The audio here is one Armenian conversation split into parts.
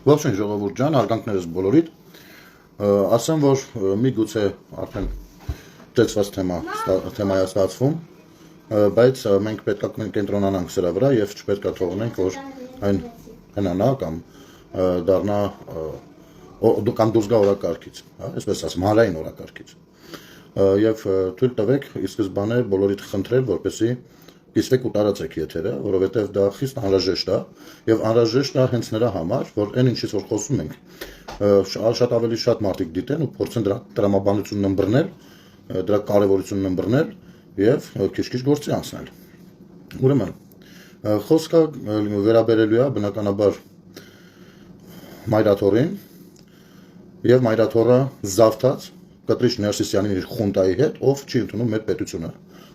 Ողջույն ժողովուրդ ջան, արգանքներս բոլորիդ, ասեմ, որ միգուցե արդեն ծեծված թեմայա ստացվում, բայց մենք պետք է կենտրոնանանք սրա վրա և չպետք է թողնենք, որ այն հնանա կամ դառնա կամ դուրս գա օրակարգից, այսպես ասեմ, հանրային օրակարգից, և թույլ տվեք ի սկզբանե բոլորիդ խնդրել, որպեսզի կիսվեք ու տարածեք եթերը, որովհետև դա խիստ անհրաժեշտ է, և անհրաժեշտ է հենց նրա համար, որ այն ինչից որ խոսում ենք, շատ ավելի շատ մարդիկ դիտեն ու փորձեն դրա տրամաբանությունն ըմբռնել, դրա կարևորությունն ըմբռնել և քիչ-քիչ գործի անցնել։ Ուրեմն, խոսքը վերաբերելու է բնականաբար Մայրաթորին և Մայրաթորը զավթած Կտրիչ Ներսիսյանին իր խունտայի հետ, ով չի ընդունում մեր պետությունը,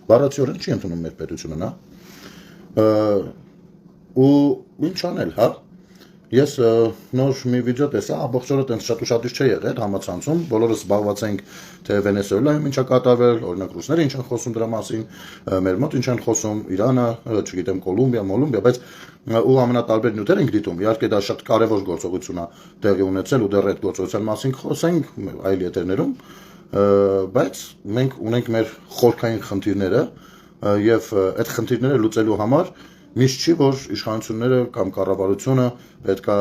բառացիորեն չի ընդունում մեր պետությունը նա, ու ինչ անել, հա, ես նոր մի վիդեո տեսա, ամբողջ օրը տենց շատ ուշադիր չէ եղել համացանցում, բոլորս զբաղված ենք թե Վենեսուելայում ինչ է կատարվել, օրինակ ռուսները ինչ են խոսում դրա մասին, մեր մոտ ինչ են խոսում, Իրանը, չգիտեմ, Կոլումբիա, բայց ու ամենատարբեր նյութեր ենք դիտում, իհարկե դա շատ կարևոր գործողություն է տեղի ունեցել ու դեռ այդ գործողության մասին խոսենք այլ եթերներում, բայց մենք ունենք մեր խորքային խնդիրները և այդ խնդիրները լուծելու համար միշտ չի, որ իշխանությունները կամ կառավարությունը պետք է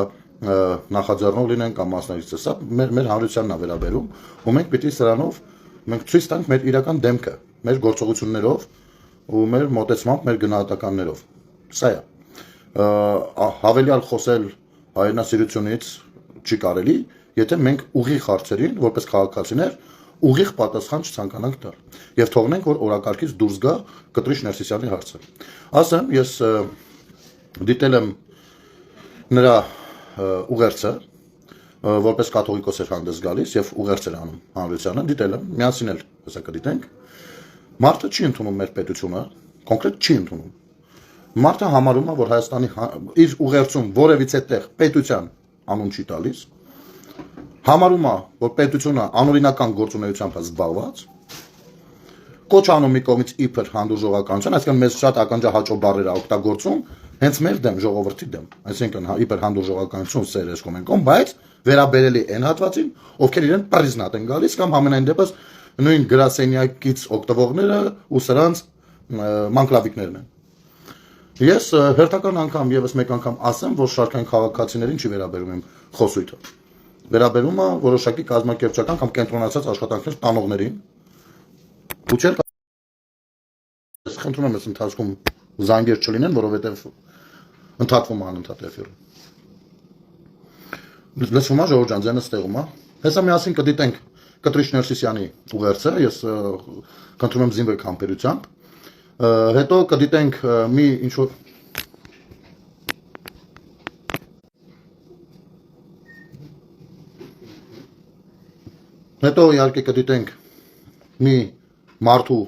նախաձեռնող լինեն կամ մասնակից, սա մեր հանրությանն է վերաբերում ու մենք պիտի սրանով մենք ցույց տանք մեր իրական դեմքը, մեր գործողություններով ու մեր մոտեցմամբ, մեր գնահատականներով, սա է, հավելյալ խոսել հայրենասիրությունից չի կարելի, եթե մենք ուղիղ հարցերին, որպես քաղաքացիներ, ուղիղ պատասխան չցանկանանք տալ և թողնենք, որ օրակարգից դուրս գա Կտրիչ Ներսիսյանի հարցը։ Ասեմ, ես դիտել եմ նրա ուղերձը, որպես կաթողիկոս էր հանդես գալիս և ուղերձ էր անում հանրությանը, դիտել եմ, միասին էլ հեսա կդիտենք, մարդը չի ընդունում մեր պետությունը, կոնկրետ չի ընդունում։ Մարդը համարում է, որ Հայաստանի իր ուղերձում որևիցե տեղ պետության անուն չի տալիս, համարում է, որ պետությունը անօրինական գործունեությամբ է զբաղված, կոչ անում մի կողմից իբր հանդուրժողականություն, այսինքն մեզ շատ ականջահաճո բառեր է օգտագործում, հենց մեր դեմ, ժողովրդի դեմ, այսինքն իբր հանդուրժողականություն սեր էսկոմենկոմ, բայց վերաբերելի այն հատվածին, ովքեր իրեն պրիզնատ են գալիս կամ համենայն դեպս նույն գրասենյակից օգտվողները ու սրանց մանկլավիկներն են։ Ես հերթական անգամ եւս մեկ անգամ ասեմ, որ շարքային քաղաքացիներին չի վերաբերում իմ խոսույթը։ Վերաբերում է որոշակի կազմակերպչական կամ կենտրոնացած աշխատանքներ տանողներին։ Ու չէ՞ խնդրում եմ ես ընթացքում զանգեր չլինեն, որովհետեւ ընդհատվում է անընդհատ էֆիրը։ Լսվում է Ժողովուրդ ջան, ձենը ստեղում է։ Հեսա միասին կդիտենք Կտրիչ Ներսիսյանի ուղերձը, ես խնդրում եմ զինվեք համբերությամբ։ Հետո կդիտենք մի ինչ-որ հետո իհարկե կդիտենք մի մարդու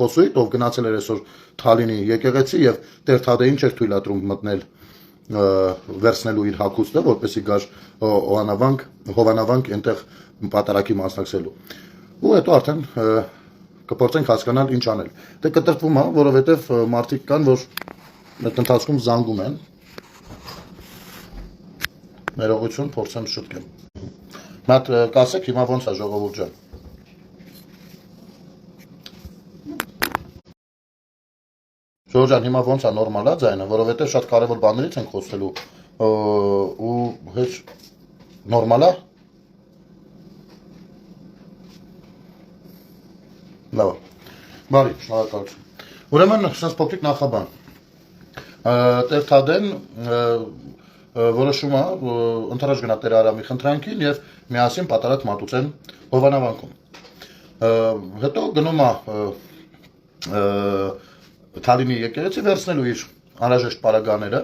խոսույթ, ով գնացել էր այսօր Թալինի եկեղեցի և Տեր Թադեին չէր թույլատրում մտնել վերցնելու իր հագուստը, որպեսզի գար Հովանավանք այնտեղ պատարագի մասնակցելու։ Ու հետո արդեն կփորձենք հասկանալ ինչ անել։ Դե կտրտվում է, որովհետև մարդիկ կան, որ այդ ընթացքում զանգում են։ Ներողություն, փորձեմ շուտկեմ։ Մատ կասեք հիմա ոնց է Ժողովուրդ ջան։ Ժողովուրդ ջան, հիմա ոնց է նորմալ է ձայնը, որովհետև շատ կարևոր բաներից ենք խոսելու ու հեչ նորմալ է։ Լավ, բարի, շնորհակալություն։ Ուրեմն, սենց փոքրիկ նախաբան։ Տեր Թադեն որոշում է ընդառաջ գնա Տեր Արամի խնդրանքին և միասին պատարագ մատուցեն Հովանավանքում։ Հետո գնում է Թալինի եկեղեցի վերցնելու իր անհրաժեշտ պարագաները։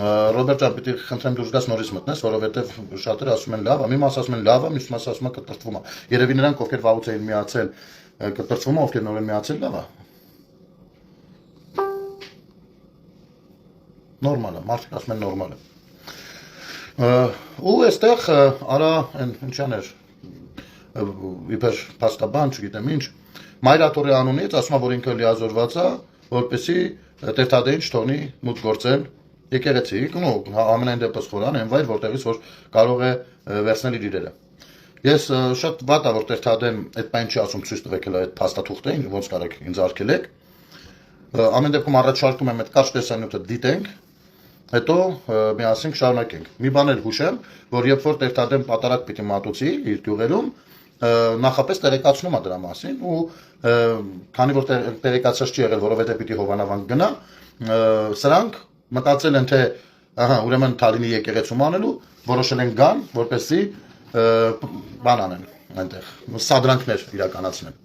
Ռոբերտ ջան, պիտի խնդրեմ դուրս գաս նորից մտնես, որովհետև շատերը ասում են լավ է, մի մասը ասում են լավ է, մյուս մասը ասում է կտրտվում է։ Երևի նրանք, ովքեր վաղուց էին միացել, կտրտվում է, ովքեր նոր են միացել, լավ է։ Նորմալ է, մարդիկ ասում են նորմալ է։ Ու այստեղ արա ինչան էր, իբր փաստաբան, չգիտեմ ինչ, Մայրաթորի անունից ասում է, որ ինքը լիազորված է, որպեսզի Տեր Թադեին չթողնի մուտք գործել եկեղեցիկ, ամենայն դեպս խորան, այն վայր, որտեղից որ կարող է վերցնել իր իրերը։ Ես շատ վատ է, որ Տեր-Թադեն այդ բան չի ասում ցույց տվեք հələ այդ փաստաթուղթը, ոնց կարեք ինձ արգելեք։ Ամեն դեպքում առաջարկում եմ այդ կարճ տեսանյութը դիտենք, հետո միասին շարունակենք։ Մի բան էլ հուշեմ, որ երբ որ Տեր-Թադեն պատարակ պիտի մատուցի իր գյուղերում, նախապես տեղեկացնում է դրա մասին ու քանի որ տեղեկացած չի եղել, որովհետև պիտի Հովանավանք գնա, սրանք մտածել են թե ահա ուրեմն Թալինի եկեղեցում անելու, որոշել են գան, որպեսզի բան անեն այնտեղ, սադրանքներ իրականացնեն։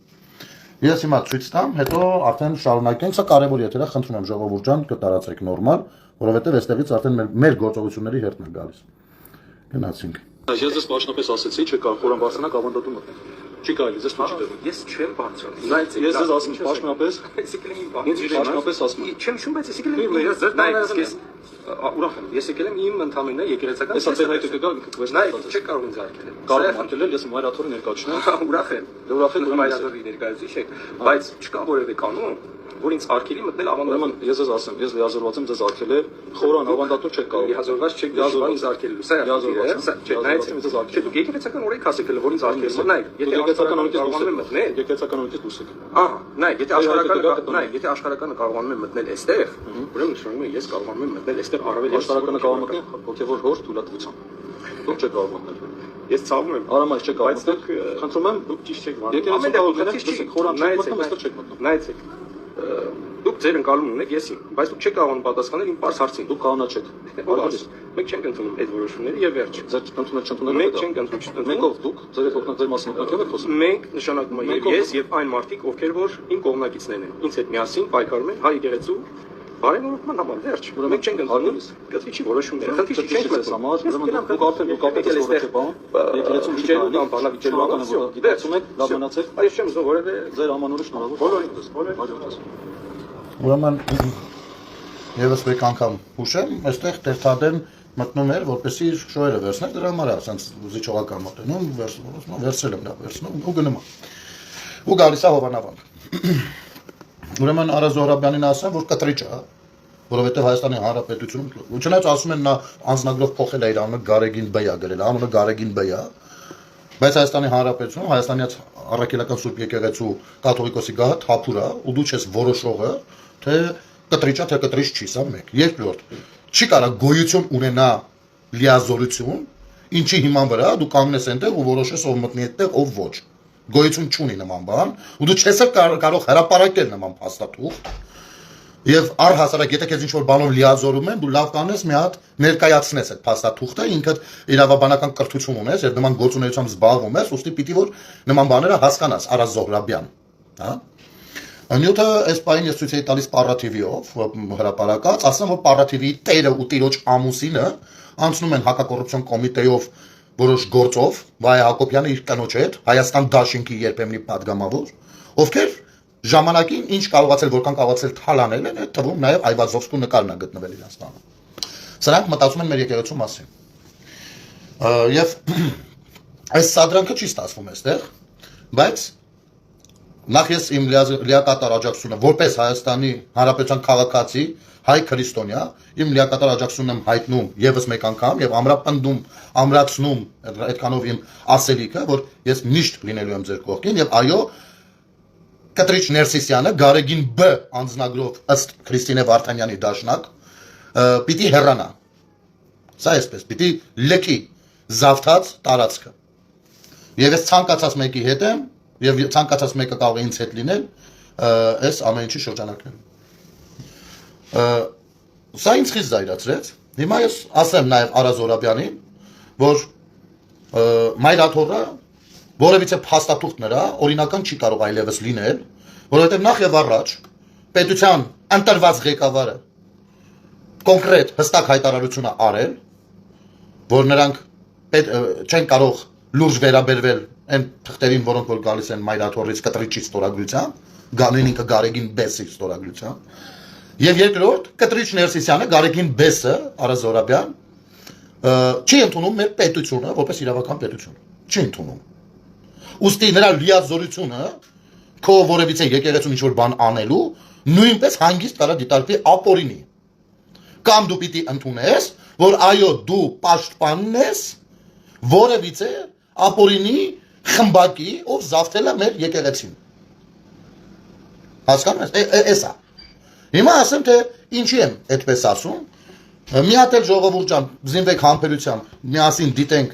Ես հիմա ցույց տամ, հետո արդեն շարունակենք, սա կարևոր եթեր է, խնդրում եմ ժողովուրդ ջան, կտարածեք նորմալ, որովհետև այստեղից արդեն մեր գործողությունների հերթն է գալիս։ Գնացինք։ Ես ձեզ պաշտոնապես ասեցի, չէ կարող խորան բարձրանաք ավանդատում մտնեք։ Չի կարելի, ձեզ թույլ չի տվել։ Ես չեմ բարձրանում։ Ես ձեզ ասում պաշտոնապես, Ինձ պաշտոնապես ասում եմ։ Չեմ շուն, բայց ես եկել եմ ես ձեր նայեք, ուրախ եմ։ Ես եկել եմ իմ ընդամենը եկեղեցական։ Ես ասել հայտը կգա նայեք, չեք կարող ինձ արգելել։ Կարող եմ արգելել, ես մայրաթորի ներկայացնեմ։ Ուրախ եմ։ Դե ուրախ եմ մայրաթորի ներկայացուցիչ եք, բայց չկա որևէ կանոն, որ ինձ արգելի մտնել ավանդատում։ Ես ձեզ ասեմ, ես լիազորված եմ ձեզ արգելել, խորան ավանդատում չեք կարող։ Լիազորված չեք դժվար ինձ արգելելու։ Սա չէ, նայեք ինձ արգելել։ Չէ, դուք եկեղեցական օրենք ասեք, որ ինձ արգելել։ Նայեք, եթե եկեղեցական կարողանում եմ մտնել, եկեղեցական եկեք աշխարհականը նայեք, եթե աշխարհականը կարող եմ մտնել այստեղ, ուրեմն նշանակում է ես կարող եմ մտնել այստեղ առավել նայեք, հոգևոր հոր թույլատվությամբ։ Դուք չեք կարող մտնել։ Ես ցավում եմ։ Արամայ չեք կարող մտնել։ Խնդրում եմ, Դուք ճիշտ չեք եկեղեցական խորան չեք մտնում, այստեղ չեք մտնում։ Նայեցեք։ Դուք ձեր ընկալում ունեք եսին, բայց դուք չեք կարողանում պատասխանել իմ պարզ հարցին։ Դուք կանոնա չեք։ Մենք չենք ընդունում այդ որոշումները եւ վերջ։ Ձեր ընդունել չընդունել։ Մենք չենք ընդունում։ Մեկով դուք ձեր օգնած ձեր մասին ոգև եք խոսում։ Մենք նշանակում է եւ ես եւ այն մարդիկ, ովքեր որ իմ կողմնակիցներն են, ինձ հետ միասին պայքարում են հայ եկեղեցու բարենորոգման համար վերջ։ Մենք չենք ընդունում կտրիչի որոշումները։ Կտրիչի չենք մտնում։ Ուրեմն դուք արդեն դուք ապետել եք բան, եկեղեցում վիճելու կամ բանավիճելու ականը որ դիտացում եք, լավ մնացեք։ Այս չեմ զոր որևէ Ձեր ամանորը շնորհավոր։ բոլորին։ Ուրեմն եւս մեկ անգամ հուշեմ, այստեղ Տեր-Թադեն մտնում էր, որպեսզի իր շոյերը վերցներ, դրա համար է, ասենց զիջողական մոտենում, վերցրել եմ դա, վերցնում ու գնում։ Ու գալիս է Հովանավանք։ Ուրեմն Արա Զոհրաբյանին ասեմ, որ կտրիչ է, որովհետև Հայաստանի Հանրապետությունում, ու չնայած ասում են նա անձնագրով փոխել է իր անունը Գարեգին Բեյ է գրել, անունը Գարեգին Բեյ է, բայց Հայաստանի Հանրապետությունում Հայաստանյաց առաքելական Սուրբ եկեղեցու կաթողիկոսի գահը թափուր է, ու դու չես որոշողը, թե կտրիչ է, թե կտրիչ չի, սա մեկ։ Երկրորդ, չի կարա գոյություն ունենա լիազորություն, ինչի հիման վրա դու կանգնես այնտեղ ու որոշես ով մտնի այդտեղ, ով ոչ։ Գոյություն չունի նման բան, ու դու չես կարող հրապարակել նման փաստաթուղթ։ Եվ առհասարակ, եթե քեզ ինչ-որ բանով լիազորում են, դու լավ կանես մի հատ ներկայացնես այդ փաստաթուղթը, ինքդ իրավաբանական կրթություն ունես եւ նման գործունեությամբ զբաղվում ես, ուստի պիտի որ նման բաները հասկանաս, Արա Զոհրաբյան, հա։ Նյութը այս պահին ես ցույց էի տալիս Պարատիվիով հրապարակած, ասեմ որ Պարատիվի տերը ու տիրոջ ամուսինը անցնում են հակակոռուպցիոն կոմիտեով որոշ գործով, Վայ Հակոբյանը իր կնոջ հետ, Հայաստան Դաշինքի երբեմնի падգամավոր, ովքեր ժամանակին ինչ կարողացել, որքան կարողացել թալանել են, այդ թվում նաև Այվազովսկու նկարն է գտնվել իրենց տանը։ Սրանք մտածում են մեր եկեղեցու մասին։ Եվ այս սադրանքը չի ստացվում այստեղ, բայց նախ ես իմ լիակատար աջակցությունը որպես Հայաստանի Հանրապետության քաղաքացի, հայ քրիստոնյա, իմ լիակատար աջակցությունն եմ հայտնում եւս մեկ անգամ եւ ամրապնդում, ամրացնում այդքանով իմ ասելիքը, որ ես միշտ լինելու եմ ձեր կողքին եւ այո, Կտրիչ Ներսիսյանը Գարեգին Բ անձնագրով ըստ Քրիստինե Վարդանյանի դաշնակ պիտի հեռանա։ Սա էսպես, պիտի լքի զավթած տարածքը։ Եվ ես ցանկացած մեկի հետ եմ եւ ցանկացած մեկը կարող է ինձ հետ լինել այս ամեն ինչի շրջանակներում։ Սա ինձ խիստ զայրացրեց։ Հիմա ես ասեմ նաեւ Արա Զոհրաբյանին, որ մայրաթորը որևիցե փաստաթուղթ նրա օրինական չի կարող այլևս լինել, որովհետեւ նախ եւ առաջ պետության ընտրված ղեկավարը կոնկրետ հստակ հայտարարություն է արել, որ նրանք չեն կարող լուրջ վերաբերվել այն թղթերին, որոնք որ գալիս են մայրաթորից կտրիչի ստորագրությամբ, գանեն ինքը Գարեգին Բեսի ստորագրությամբ, եւ երկրորդ Կտրիչ Ներսիսյանը Գարեգին Բեսը, Արա Զոհրաբյան, չի ընդունում մեր պետությունը որպես իրավական պետություն, չի ընդունում։ Ուստի նրա լիազորությունը քո որևիցե եկեղեցուն ինչ-որ բան անելու նույնպես հանգիստ կարա դիտարկվի ապօրինի։ կամ դու պիտի ընդունես, որ այո դու պաշտպանն ես որևիցե ապօրինի խմբակի, ով զավթել է մեր եկեղեցին։ Հասկանում ես, էսա։ Հիմա ասեմ, թե ինչի եմ այդպես ասում, մի հատ էլ ժողովուրդ ջան, զինվեք համբերությամբ, միասին դիտենք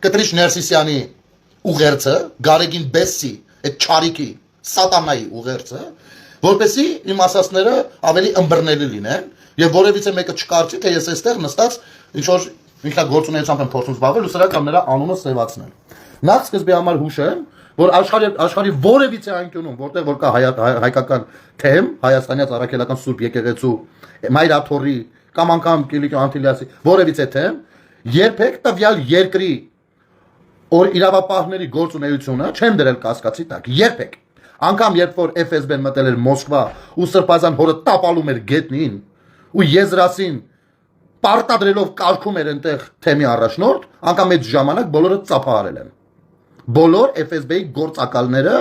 Կտրիչ Ներսիսյանի ուղերձը, Գարեգին Բեսսի, այդ չարիքի, սատանայի ուղերձը, որպեսզի իմ ասածները ավելի ըմբռնելի լինեն, եւ որևիցե մեկը չկարծի, թե ես այստեղ նստած ինչ որ ինքնագործունեությամբ եմ փորձում զբաղվել ու սրա կամ նրա անունը սևացնել։ Նախ սկզբի համար հուշեմ, որ աշխարհի որևիցե անկյունում, որտեղ որ կա հայկական թեմ, Հայաստանյաց առաքելական Սուրբ եկեղեցու, Մայրաթորի կամ անգամ Կիլիկիո Անտիլիասի, որևիցե թեմ, երբեք տվյալ երկրի որ իրավապահների գործունեությունը չեմ դրել կասկածի տակ, երբեք։ Անգամ երբ որ FSB-ն մտել էր Մոսկվա ու Սրբազան հորը տապալում էր գետնին ու եզրասին պարտադրելով կարգում էր այնտեղ թեմի առաջնորդ, անգամ այդ ժամանակ բոլորը ծափահարել են։ Բոլոր FSB-ի գործակալները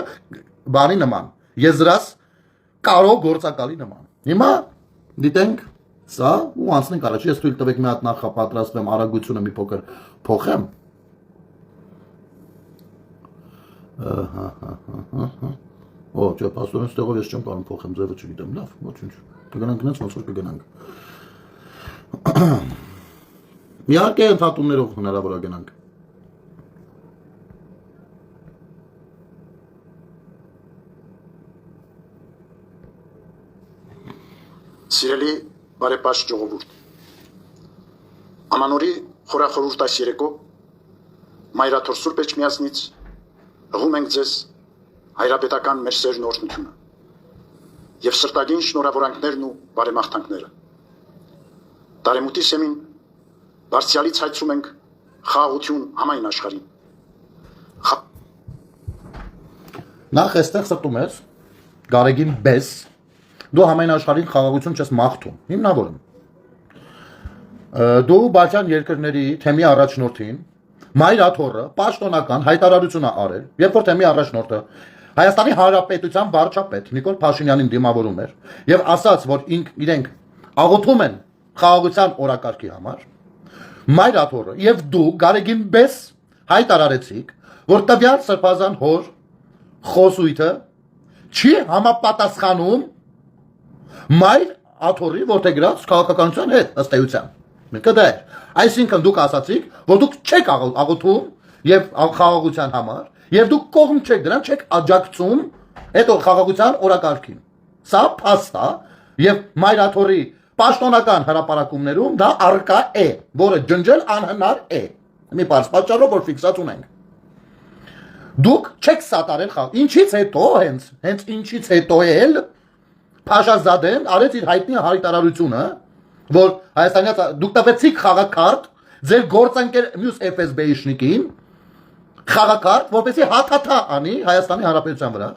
բանի նման, եզրաս կարո գործակալի նման։ Հիմա դիտենք սա ու անցնենք առաջ։ Ես թույլ տվեք մի հատ նախապատրաստվեմ արագությունը մի փոքր փոխեմ։ Օ, չէ, պաստորեն ստեղով ես չեմ կարող փոխեմ, ձևը չգիտեմ, լավ, ոչինչ։ Կգնանք նենց ոնց որ կգնանք։ Իհարկե ընդհատումներով հնարավոր է գնանք։ Սիրելի բարեպաշտ ժողովուրդ, Ամանորի խորախորհուրդայս երեկո Մայրաթոր Սուրբ Էջմիածնից հղում ենք ձեզ հայրապետական մեր սերն օրհնությունը եւ սրտագին շնորհավորանքներն ու բարեմաղթանքները։ Տարեմուտի սեմին բարձրալից հայցում ենք խաղաղություն համայն աշխարհին։ Նախ այստեղ ստում ես Գարեգին Բես, դու համայն աշխարհին խաղաղություն չես մաղթում, հիմնավորում։ Դու Բալթյան երկրների թեմի առաջնորդին Մայրաթորը պաշտոնական հայտարարություն է արել, երբ որ թեմի առաջնորդը Հայաստանի Հանրապետության վարչապետ Նիկոլ Փաշինյանին դիմավորում էր եւ ասաց, որ իրենք աղոթում են խաղաղության օրակարգի համար, Մայրաթորը եւ դու Գարեգին Բես հայտարարեցիք, որ տվյալ Սրբազան հոր խոսույթը չի համապատասխանում Մայրաթորի որդեգրած քաղաքականության հետ ըստ էության։ Կդեր, այսինքն դուք ասացիք, որ դուք չեք աղոթում եւ խաղաղության համար, եւ դուք կողմ չեք դրան, չեք աջակցում այդ խաղաղության օրակարգին։ Սա փաստ է եւ Մայրաթորի պաշտոնական հրապարակումներում դա արկա է, որը ջնջել անհնար է։ Մի բարձ պատճառով որ ֆիքսած ունենք։ Դուք չեք սատարել խաղ։ Ինչից հետո հենց ինչից հետո էլ Փաշազադեն արեց իր հայտնի հայտարարությունը, որ Հայաստանից դուք տվեցիք խաղակարդ ձեր գործընկեր մյուս FSB-ի շնիկին խաղակարդ, որպեսզի հաթաթա անի Հայաստանի Հանրապետության վրա,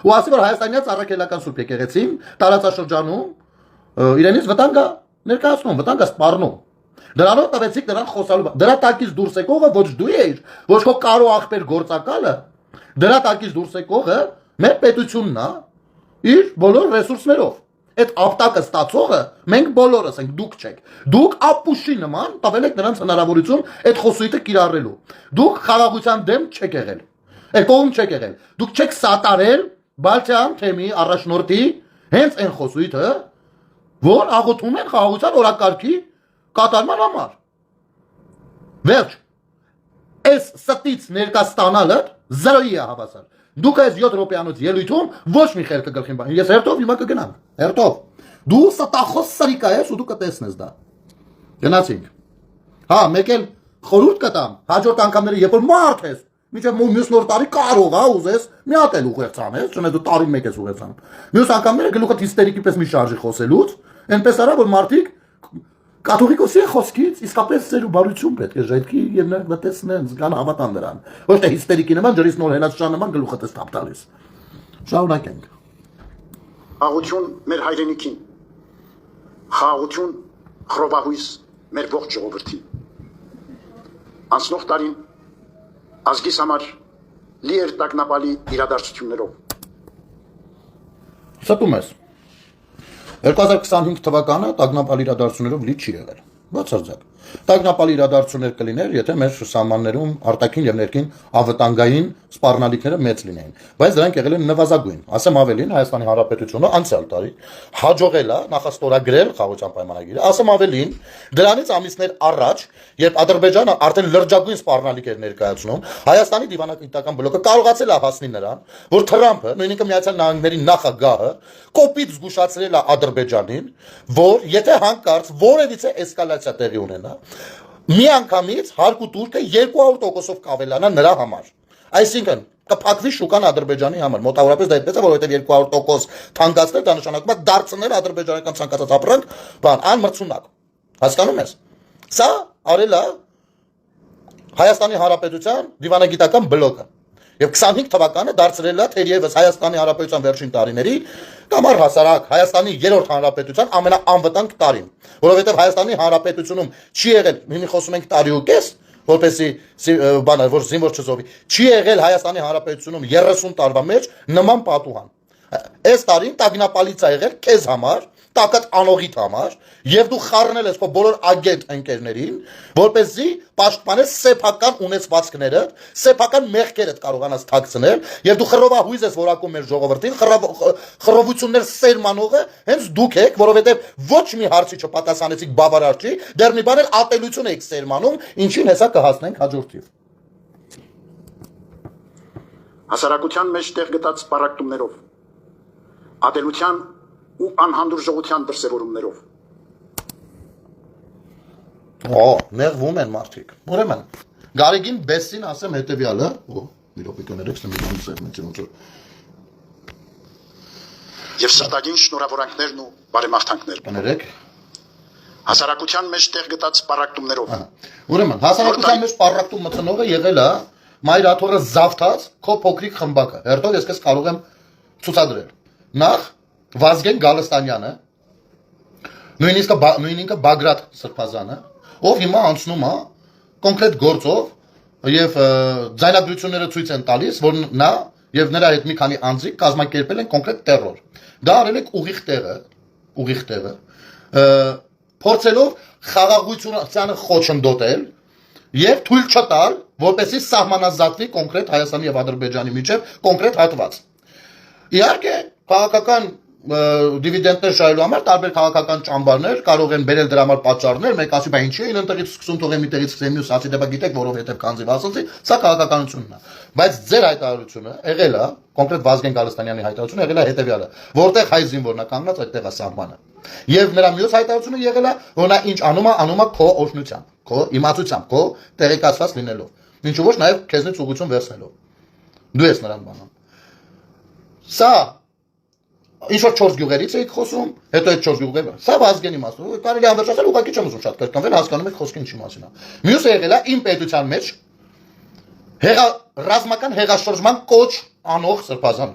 ու ասի որ Հայաստանից առաքելական Սուրբ եկեղեցին տարածաշրջանում իրենից վտանգ է ներկայացնում, վտանգ է սպառնում։ Դրանով տվեցիք նրան խոսալու։ Դրա տակից դուրս եկողը ոչ դու ես, ոչ քո կարո աղբեր գործակալը, դրա տակից դուրս եկողը մեր պետությունն է իր բոլոր ռեսուրսներով։ Այդ ապտակը ստացողը մենք բոլորս ենք, դուք չեք։ Դուք ապուշի նման տվել եք նրանց հնարավորություն այդ խոսույթը կիրառելու։ Դուք խաղաղության դեմ չեք եղել։ Այդ կողմ չեք եղել։ Դուք չեք սատարել Բալթյան թեմի առաջնորդի հենց այն խոսույթը, որ աղոթում են խաղաղության օրակարգի կատարման համար։ Վերջ։ Այս ստից ներկա ստանալը 0-ի է հավասար։ Դուք այս 7 րոպեանոց ելույթում ոչ մի խելքը գլխին բան։ Ես հերթով հիմա կգնամ։ Հերթով։ Դու ստախոս սրիկա ես ու դու կտեսնես դա։ Գնացինք։ Հա, մեկ էլ խորհուրդ կտամ։ Հաջորդ անգամները երբ որ մարդ ես, միջև մյուս նոր տարի կարող է ուզես մի հատ էլ ուղերձանես, չնայած դու տարին մեկ ես ուղերձանում։ Մյուս անգամները գլուխդ հիստերիկի պես մի շարժի խոսելուց, այնպես արա որ մարդիկ կաթողիկոսի խոսքից իսկապես ծեր ու բարություն պետք է ժայթքի եւ նա տեսնեն, զգան հավատան դրան։ Ոչ թե հիստերիկի նման ջրից նոր հենած շան նման գլուխը տես տալիս։ Շարունակենք։ Խաղաղություն մեր հայրենիքին։ Խաղաղություն խրովահույս մեր ողջ ժողովրդին։ Անցնող տարին ազգիս համար լի էր տագնապալի իրադարձություններով։ Ստում ես։ 2025 թվականը տագնապալ իրադարձություններով լի չի եղել։ Բացարձակ։ Տագնապալ իրադարձություններ կլիներ, եթե մեր սահմաններում արտաքին եւ ներքին ավտանգային սպառնալիքները մեծ լինեին, բայց դրանք եղել են նվազագույն։ Ասեմ ավելին, Հայաստանի Հանրապետությունը անցյալ տարի հաջողել է նախաստորագրել խաղաղության պայմանագիրը, ասեմ ավելին, դրանից ամիսներ առաջ, երբ Ադրբեջանը արդեն լրջագույն սպառնալիք էր ներկայացնում, Հայաստանի դիվանագիտական բլոկը կարողացել է հասնել նրան, որ Թրամփը, նույնիսկ Միացյալ Նահանգների նախագահը, կոպիտ զգուշացրել է Ադրբեջանին, որ եթե հանկարծ որևիցե էսկալացիա տեղի ունենա, միանգամից հարկու տուրքը 200%-ով կավելանա նրա համար։ Այսինքն կփակվի շուկան Ադրբեջանի համար։ Մոտավորապես դա այդպես է, որովհետև 200% թանկացնել դա նշանակում է դարձնել ադրբեջանական ցանկացած ապրանք, անմրցունակ։ Հասկանում ես։ Սա արել է Հայաստանի Հանրապետության դիվանագիտական բլոկը։ Եվ 25 թվականը դարձրել է թերևս Հայաստանի Հանրապետության վերջին տարիների կամ առհասարակ Հայաստանի երրորդ հանրապետության ամենաանվտանգ տարին, որովհետև Հայաստանի Հանրապետությունում չի եղել, հիմա խոսում ենք տարի ու կես, որպեսզի բանը, որ զինվոր չզովի, չի եղել Հայաստանի Հանրապետությունում 30 տարվա մեջ նման պատուհան։ Այս տարին տագնապալից է եղել քեզ համար, տակած անողիդ համար, եւ դու խառնել ես քո բոլոր ագենտ ընկերներին, որպեսզի պաշտպանես սեփական ունեցվածքները, սեփական մեղքերդ կարողանաս թաքցնել, եւ դու խռովահույզ ես որակում մեր ժողովրդին, խռովություններ սերմանողը հենց դուք եք, որովհետեւ ոչ մի հարցի չպատասխանեցիք բավարար չի, դեռ մի բան էլ ատելություն եք սերմանում, ինչին հեսա կհասնենք հաջորդիվ։ Հասարակության մեջ տեղ գտած պարակտումներով, ատելության ու անհանդուրժողության դրսևորումներով։ Նեղվում են մարդիկ։ Ուրեմն, Գարեգին Բեսին ասեմ հետևյալը, մի րոպե կներեք, մի բան սերմեցին ոնց որ Եվ սրտագին շնորհավորանքներն ու բարեմաղթանքներ։ կներեք։ Հասարակության մեջ տեղ գտած պարակտումներով։ Ուրեմն, հասարակության մեջ պարակտում մտնողը եղել է Մայր Աթոռը զավթած քո փոքրիկ խմբակը։ Հերթով ես քեզ կարող եմ ցուցադրել։ Նախ Վազգեն Գալստանյանը, նույնիսկ Բագրատ Սրբազանը, ով հիմա անցնում է կոնկրետ գործով եւ ձայնագրությունները ցույց են տալիս, որ նա եւ նրա հետ մի քանի անձիկ կազմակերպել են կոնկրետ տերոր։ Դա արել եք ուղիղ տեղը, փորձելով խաղաղությունը խոչընդոտել եւ թույլ չտալ, որպեսզի սահմանազատվի կոնկրետ Հայաստանի եւ Ադրբեջանի միջեւ կոնկրետ հատված։ Իհարկե, քաղաքական դիվիդենդներ շահելու համար տարբեր քաղաքական ճամբարներ կարող են բերել դրա համար պատճառներ, մեկ ասի, բա ինչի են ընտեղից սկսում թողեն միտեղից սկսեն մյուս ասի, դե բա գիտեք, որովհետև քանզի ասացի, սա քաղաքականությունն է։ Բայց ձեր հայտարարությունը եղել է, կոնկրետ Վազգեն Գալստանյանի հայտարարությունը եղել է հետևյալը, որտեղ հայ զինվորն է կանգնած, այդտեղ է սահմանը։ Եվ նրա մյուս հայտարարությունը եղել է, որ նա ինչ անում է քո օրհնությամբ, քո իմացությամբ, քո տեղեկացված լինելով։ Ինչու ոչ նաև քեզնից ուղղություն վերցնելով։ Դու ես նրան բանում։ Սա ինչ-որ 4 գյուղերից էիք խոսում, հետո այդ 4 գյուղերը։ Սա Վազգենի մասն է, կարելի է անվերջ ասել, ուղղակի չեմ ուզում շատ կրկնվել, հասկանում եք խոսքը ինչի մասին է։ Մյուսը եղել է իմ պետության մեջ ռազմական հեղաշրջման կոչ անող Սրբազան։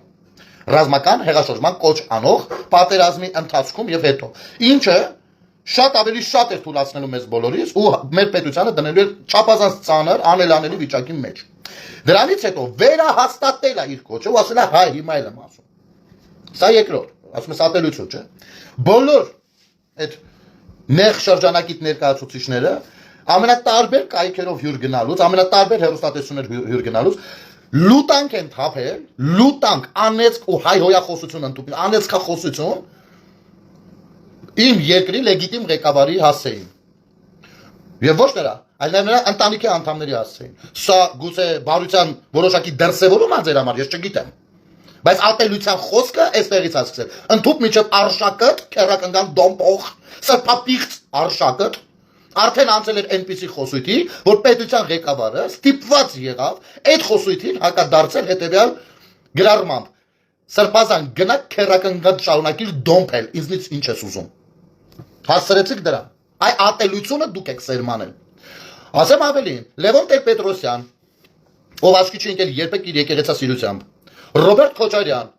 Ռազմական հեղաշրջման կոչ անող պատերազմի ընթացքում եւ հետո։ Ինչը շատ ավելի շատ էր թույլատնելու մեզ բոլորիս ու մեր պետությանը դնելու էր չափազանց ծանր անելանելի վիճակի մեջ։ Դրանից հետո վերահաստատել է իր կոչը ու ասել է հայ հիմա էլ եմ ասում։ Սա երկրորդ, ասում ես ատելություն, չէ։ Բոլոր այդ նեղ շրջանակիտ ներկայացուցիչները ամենատարբեր կայքերով հյուր գնալուց, ամենատարբեր հեռուստատեսություններ հյուր գնալուց լուտանք են թափել, լուտանք, անեծք ու հայհոյախոսություն ընդունել, անեծքախոսություն իմ երկրի լեգիտիմ ղեկավարի հասցեին։ Եվ ոչ նրա, այլ նաև նրա ընտանիքի անդամների հասցեին։ Սա գուցե բարության որոշակի դրսևորում է ձեր համար, ես չգիտեմ։ Բայց ատելության խոսքը այստեղից է սկսել։ Ընդհուպ միջև արշակըտ, քերակնգան դոմպող, սրբապիղծ արշակըտ արդեն անցել էր այնպիսի խոսույթի, որ պետության ղեկավարը ստիպված եղավ այդ խոսույթին հակադարձել հետևյալ գրառմամբ. Սրբազան գնա քերակնգան շարունակիր դոմփել, ինձնից ինչ ես ուզում։ Հասցրեցիք դրան։ Այ ատելությունը դուք եք սերմանել։ Ասեմ ավելին, Լևոն Տեր-Պետրոսյան, ով աչքի չի ընկել երբեք իր եկեղեցասիրությամբ, Ռոբերտ Քոչարյան,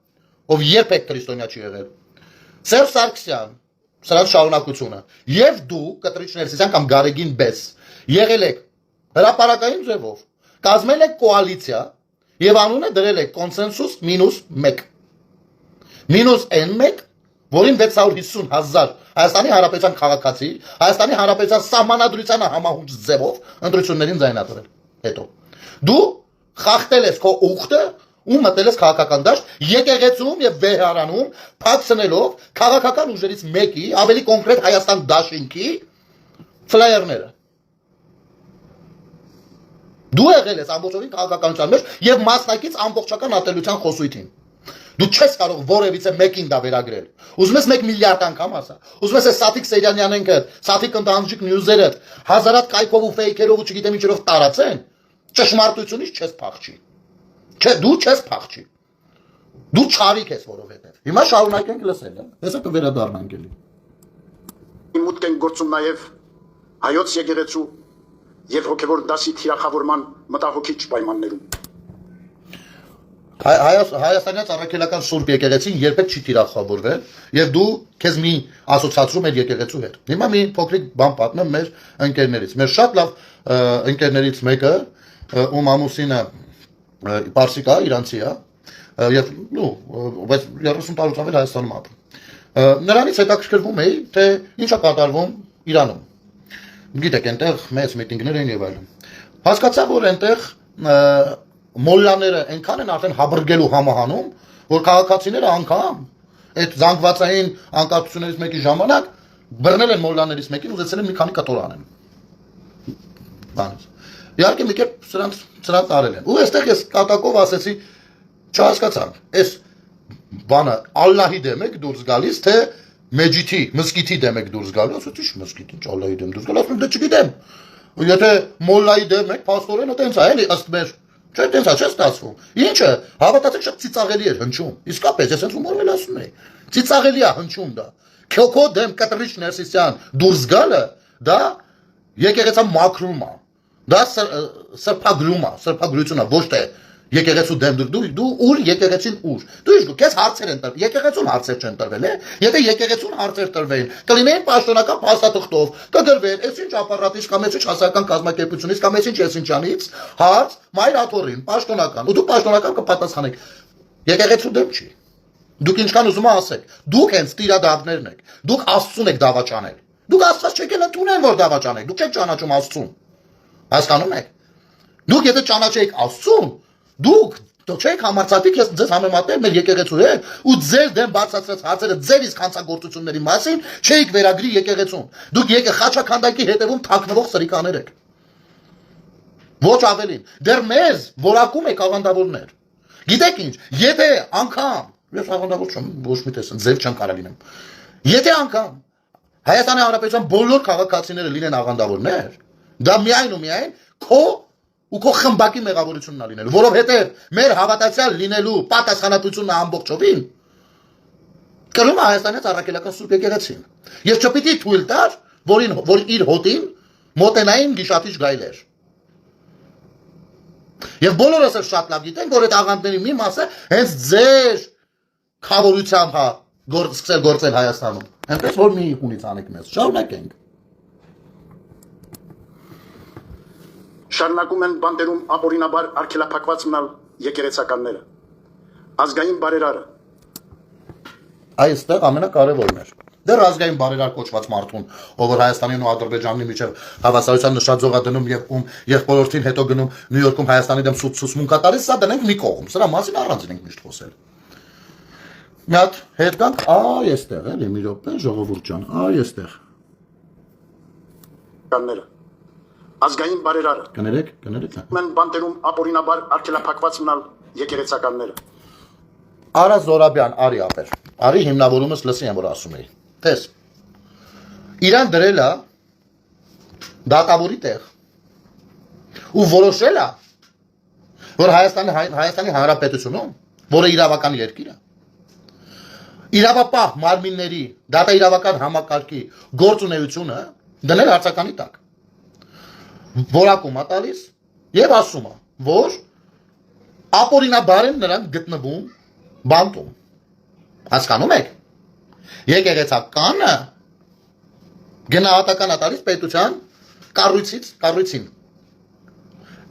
ով երբեք քրիստոնյա չի եղել, Սերժ Սարգսյան, սրանց շարունակությունը, եւ դու կտրիչներսիսյան կամ Գարեգին Բես եղել եք հրապարակային ձևով, կազմել եք կոալիցիա եւ անունը դրել եք կոնսենսուս -1, -N1, որին 650,000 Հայաստանի Հանրապետության քաղաքացի, Հայաստանի Հանրապետության սահմանադրությանը համահունչ ձևով ընտրություններին ձայնագրել։ Հետո դու խախտել ես քո ուխտը ու մտել ես քաղաքական դաշտ եկեղեցում եւ վեհարանում փակցնելով քաղաքական ուժերից մեկի, ավելի կոնկրետ Հայաստան դաշինքի ֆլայերները։ Դու եղել ես ամբողջովին քաղաքականության մեջ եւ մասնակից ամբողջական ատելության խոսույթին։ Դու չես կարող որևիցե մեկին դա վերագրել։ Ուզում ես 1 միլիարդ անգամ ասա։ Ուզում ես Սաթիկ Սեյրանյանենքը, Սաթիկ ընտանիք նյուզերը, հազարատ կայքով ու ֆեյքերով ու չգիտեմ ինչերով տարածեն, ճշմարտությունից չես փախչի։ Չէ, դու չես փախչի։ Դու չարիք ես որովհետեւ։ Հիմա շարունակենք լսել, հեսա կվերադառնանք էլի։ Մուտք են գործում նաև հայոց եկեղեցու եւ հոգեվոր դասի թիրախավորման մտահոգիչ պայմաններում։ Հայաստանյան առաքելական Սուրբ եկեղեցին երբեք չի թիրախավորվել եւ դու քեզ մի ասոցիացում ես եկեղեցու հետ։ Հիմա մի փոքրիկ բան պատմեմ մեր ընկերներից։ Մեր շատ լավ ընկերներից մեկը, ում ամուսինը պարսիկ է, իրանցի է, եւ 30 տարուց ավել Հայաստանում ապրում։ Նրանից հետաքրքրվում էի, թե ինչ է կատարվում Իրանում։ Գիտեք, այնտեղ մեծ միտինգներ են եւ այլն։ Հասկացա, որ այնտեղ մոլլաները այնքան են արդեն հաբրգելու համահանում, որ քաղաքացիները անգամ այդ զանգվածային անկարգություններից մեկի ժամանակ բռնել են մոլլաներից մեկին, ուզեցել են մի քանի կտոր անեն։ Բանից։ Իհարկե մի կերպ սրանց արել են։ Ու այստեղ ես կատակով ասեցի, չհասկացանք, այս բանը Ալլահի դեմ եք դուրս գալիս, թե Մեջիթի, մսկիթի դեմ եք դուրս գալիս, ասեցի, ի՞նչ մսկիթի, Ալլահի դեմ դուրս գալիս, ասում դե չգիտեմ։ Եթե մոլլայի դեմ եք, փաստորեն տենց է, էլի ըստ մեր Չէ, տենց է, չէ ստացվում։ Ինչը, հավատացեք շատ ծիծաղելի էր հնչում։ Իսկապես, ես հենց ումորվել ասում էի։ Ծիծաղելի է հնչում դա։ Քո դեմ կտրիչ Ներսիսյան դուրս գալը, դա եկեղեցան մաքրում է։ Դա սրբագրում է, սրբագրություն է, ոչ թե եկեղեցու դեմ դու ուր եկեղեցին ուր։ Դու ինչ քեզ հարցեր են տրվել, եկեղեցուն հարցեր չեն տրվել, Եթե եկեղեցուն հարցեր տրվեին, կլինեին պաշտոնական փաստաթղթով, կգրվեր, այս ինչ ապարատից կամ այս ինչ հասարակական կազմակերպությունից կամ այս ինչ Եսինչյանից, հարց մայր աթոռին, պաշտոնական, ու դու պաշտոնական կպատասխանեք։ Եկեղեցու դեմ չի։ Դուք ինչքան ուզում ասեք, դուք հենց տիրադարձներն եք, դուք Աստծուն եք դավաճանել։ Դուք Աստված չեք ընդունել, որ դավաճանեք, դուք չեք ճանաչում Աստծուն։ Հասկանում եք։ Դուք եթե ճանաչեիք Աստծուն, դուք չեք համարձակվի ձեզ համեմատել մեր եկեղեցու հետ ու ձեր դեմ բարձրացրած հարցերը ձեր իսկ հանցագործությունների մասին չէիք վերագրի եկեղեցուն։ Դուք խաչականդակի հետևում թաքնվող սրիկաներ եք։ Ոչ ավելին, դեռ մեզ որակում եք աղանդավորներ։ Գիտեք ինչ, եթե անգամ, ես աղանդավոր չեմ, ոչ մի տեսան, ձև չեմ կարող լինեմ։ Եթե անգամ Հայաստանի Հանրապետության բոլոր քաղաքացիները լինեն աղանդավորներ, դա միայն ու միայն քո ու քո խմբակի մեղավորությունն է լինելու, որովհետև մեր հավատացյալ լինելու պատասխանատվությունն ամբողջովին կրում է Հայաստանից առաքելական Սուրբ եկեղեցին։ Ես չպիտի թույլ տար, որ իր հոտին մոտենային գիշատիչ գայլեր։ Եվ բոլորս էլ շատ լավ գիտենք, որ այդ աղանդների մի մասը հենց ձեր խավորությամբ է սկսել գործել Հայաստանում։ Այնպես որ մի հունից անեք մեզ, շարունակենք։ Շարունակում են բանտերում ապօրինաբար արգելափակված մնալ եկեղեցականները։ Ազգային բարերարը։ Այստեղ ամենակարևորն էր։ Դեռ ազգային բարերար կոչված մարդուն, ով որ Հայաստանին ու Ադրբեջանի միջև հավասարության նշաձող է դնում եւ եղբորորդին հետո գնում Նյու Յորքում Հայաստանի դեմ սուսմունք կատարի, սա դնենք մի կողմ։ Սրա մասին առանձին ենք միշտ խոսել։ Մի հատ հետ կանք, այստեղ էլի մի րոպե, ժողովուրդ ջան, այստեղ։ Կանները։ Ազգային բարերարը։ Կներեք։ Մեն բանտերում ապօրինաբար արգելափակված մնալ եկեղեցականները։ Արա Զորաբյան, արի ապեր։ Արի հիմնավորումս լսի եմ որ ասում էի։ Տես։ Իրան դրել է դատավորի տեղ։ Ու որոշել է, որ Հայաստանի Հանրապետությունում, որը իրավական երկիր է, իրավապահ մարմինների դատաիրավական համակարգի գործունեությունը դնել հարցականի տակ։ Որակում է տալիս եւ ասում է, որ ապօրինաբար են նրանք գտնվում բանտում։ Հասկանում եք։ Եկեղեցականը գնահատական է տալիս պետության կառույցին։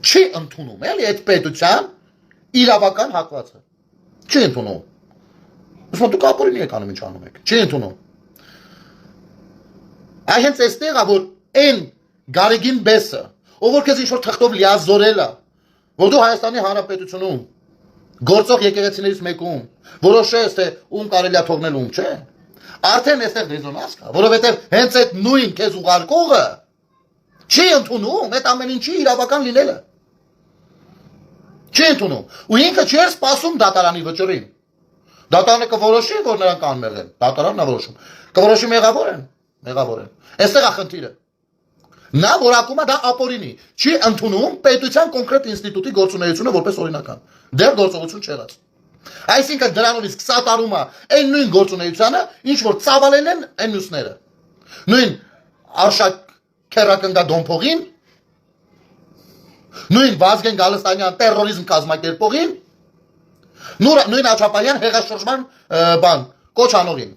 Չի ընդունում էլի այդ պետության իրավական հակվածը։ Չի ընդունում։ Ուսմա դուք ապօրինի եք անում ինչ անում եք։ Չի ընդունում։ Այ հենց այստեղ է որ այն Գարեգին Բեսը, ով որ քեզ ինչ որ թղթով լիազորել է, որ դու Հայաստանի Հանրապետությունում գործող եկեղեցիներից մեկում որոշես թե ում կարելի է թողնել ում չէ։ Արդեն այստեղ ռեզոնանս կա, որովհետև հենց այդ նույն քեզ ուղարկողը չի ընդունում այդ ամեն ինչի իրավական լինելը։ Չի ընդունում։ Ու ինքը չի սպասում դատարանի վճռին։ Դատարանը կորոշի, որ նրանք անմեղ են։ Դատարանն է որոշում։ Կորոշի մեղավոր են։ Այստեղ է խնդիրը։ Նա որակում է դա ապօրինի։ Չի ընդունում պետության կոնկրետ ինստիտուտի գործունեությունը որպես օրինական։ Դեռ գործողություն չեղած։ Այսինքն դրանով իսկ սատարում է այն նույն գործունեությանը, ինչ որ ծավալել են այն մյուսները։ Նույն Արշակ քերակնդա դոմփողին, նույն Վազգեն Գալստանյան տերորիզմ կազմակերպողին, նույն Աչապարյան հեղաշրջման կոչանողին։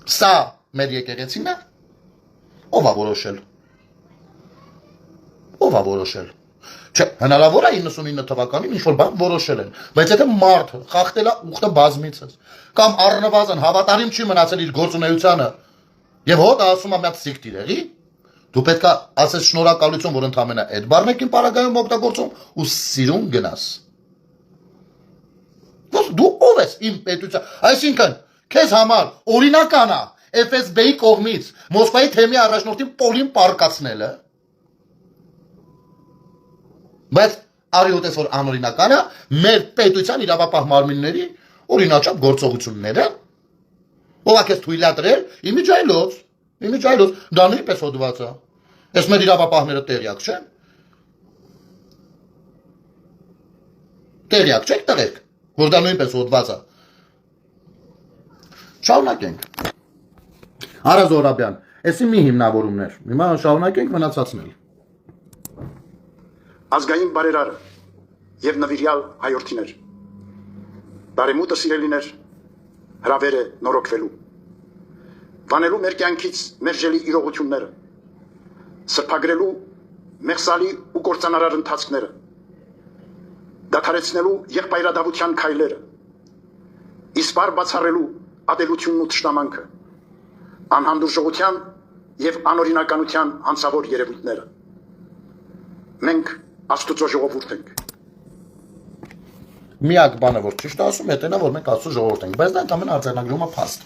Սա մեր եկեղեցին է։ Ով է որոշել։ Չէ, հնարավոր է 99 թվականին ինչ-որ բան որոշել են, բայց եթե մարդը խախտել է ուխտը բազմիցս, կամ առնվազն հավատարիմ չի մնացել իր գործունեությանը, եւ հոտ ասում է մի հատ սիկտ իրեղի, դու պետք է ասես շնորհակալություն, որ ընդամենը այդ բառն եք իմ պարագայում օգտագործում ու սիրուն գնաս։ Դու ով ես իմ պետության, այսինքն քեզ համար օրինական է FSB-ի կողմից Մոսկվայի թեմի առաջնորդին Պոլին պարկացնելը, բայց արիոտես որ անօրինական է մեր պետության իրավապահ մարմինների օրինաչափ գործողությունները, ով է քեզ թույլ է տվել իմիջայլոց, դա նույնպես հոդված է։ Այս մեր իրավապահները տեղյակ չեն։ Տեղյակ չեք տղերք, որ դա նույնպես հոդված է։ Շարունակենք։ Արա Զորաբյան, էսի մի հիմնավորումներ։ Հիմա շարունակենք մնացածնել։ Ազգային բարերարը եւ նվիրյալ հայրենիներ։ Բարեմուտը սիրելիներ, հրավեր է նորոգվելու։ Վանելու մեր կյանքից մեր ժելի իրողությունները, սրբագրելու մեղսալի ու կործանարար ընթացքները, դադարեցնելու եղբայրադավության քայլերը, իսպար բացառելու ադելությունն ու թշնամանքը, անհանդուրժողության եւ անօրինականության հանցավոր երևույթները։ Մենք Աստծո ժողովուրդ ենք։ Միակ բանը որ ճիշտ ասում է, դա որ մենք Աստծո ժողովուրդ ենք, բայց դա ընդամենը արձանագրում է փաստ։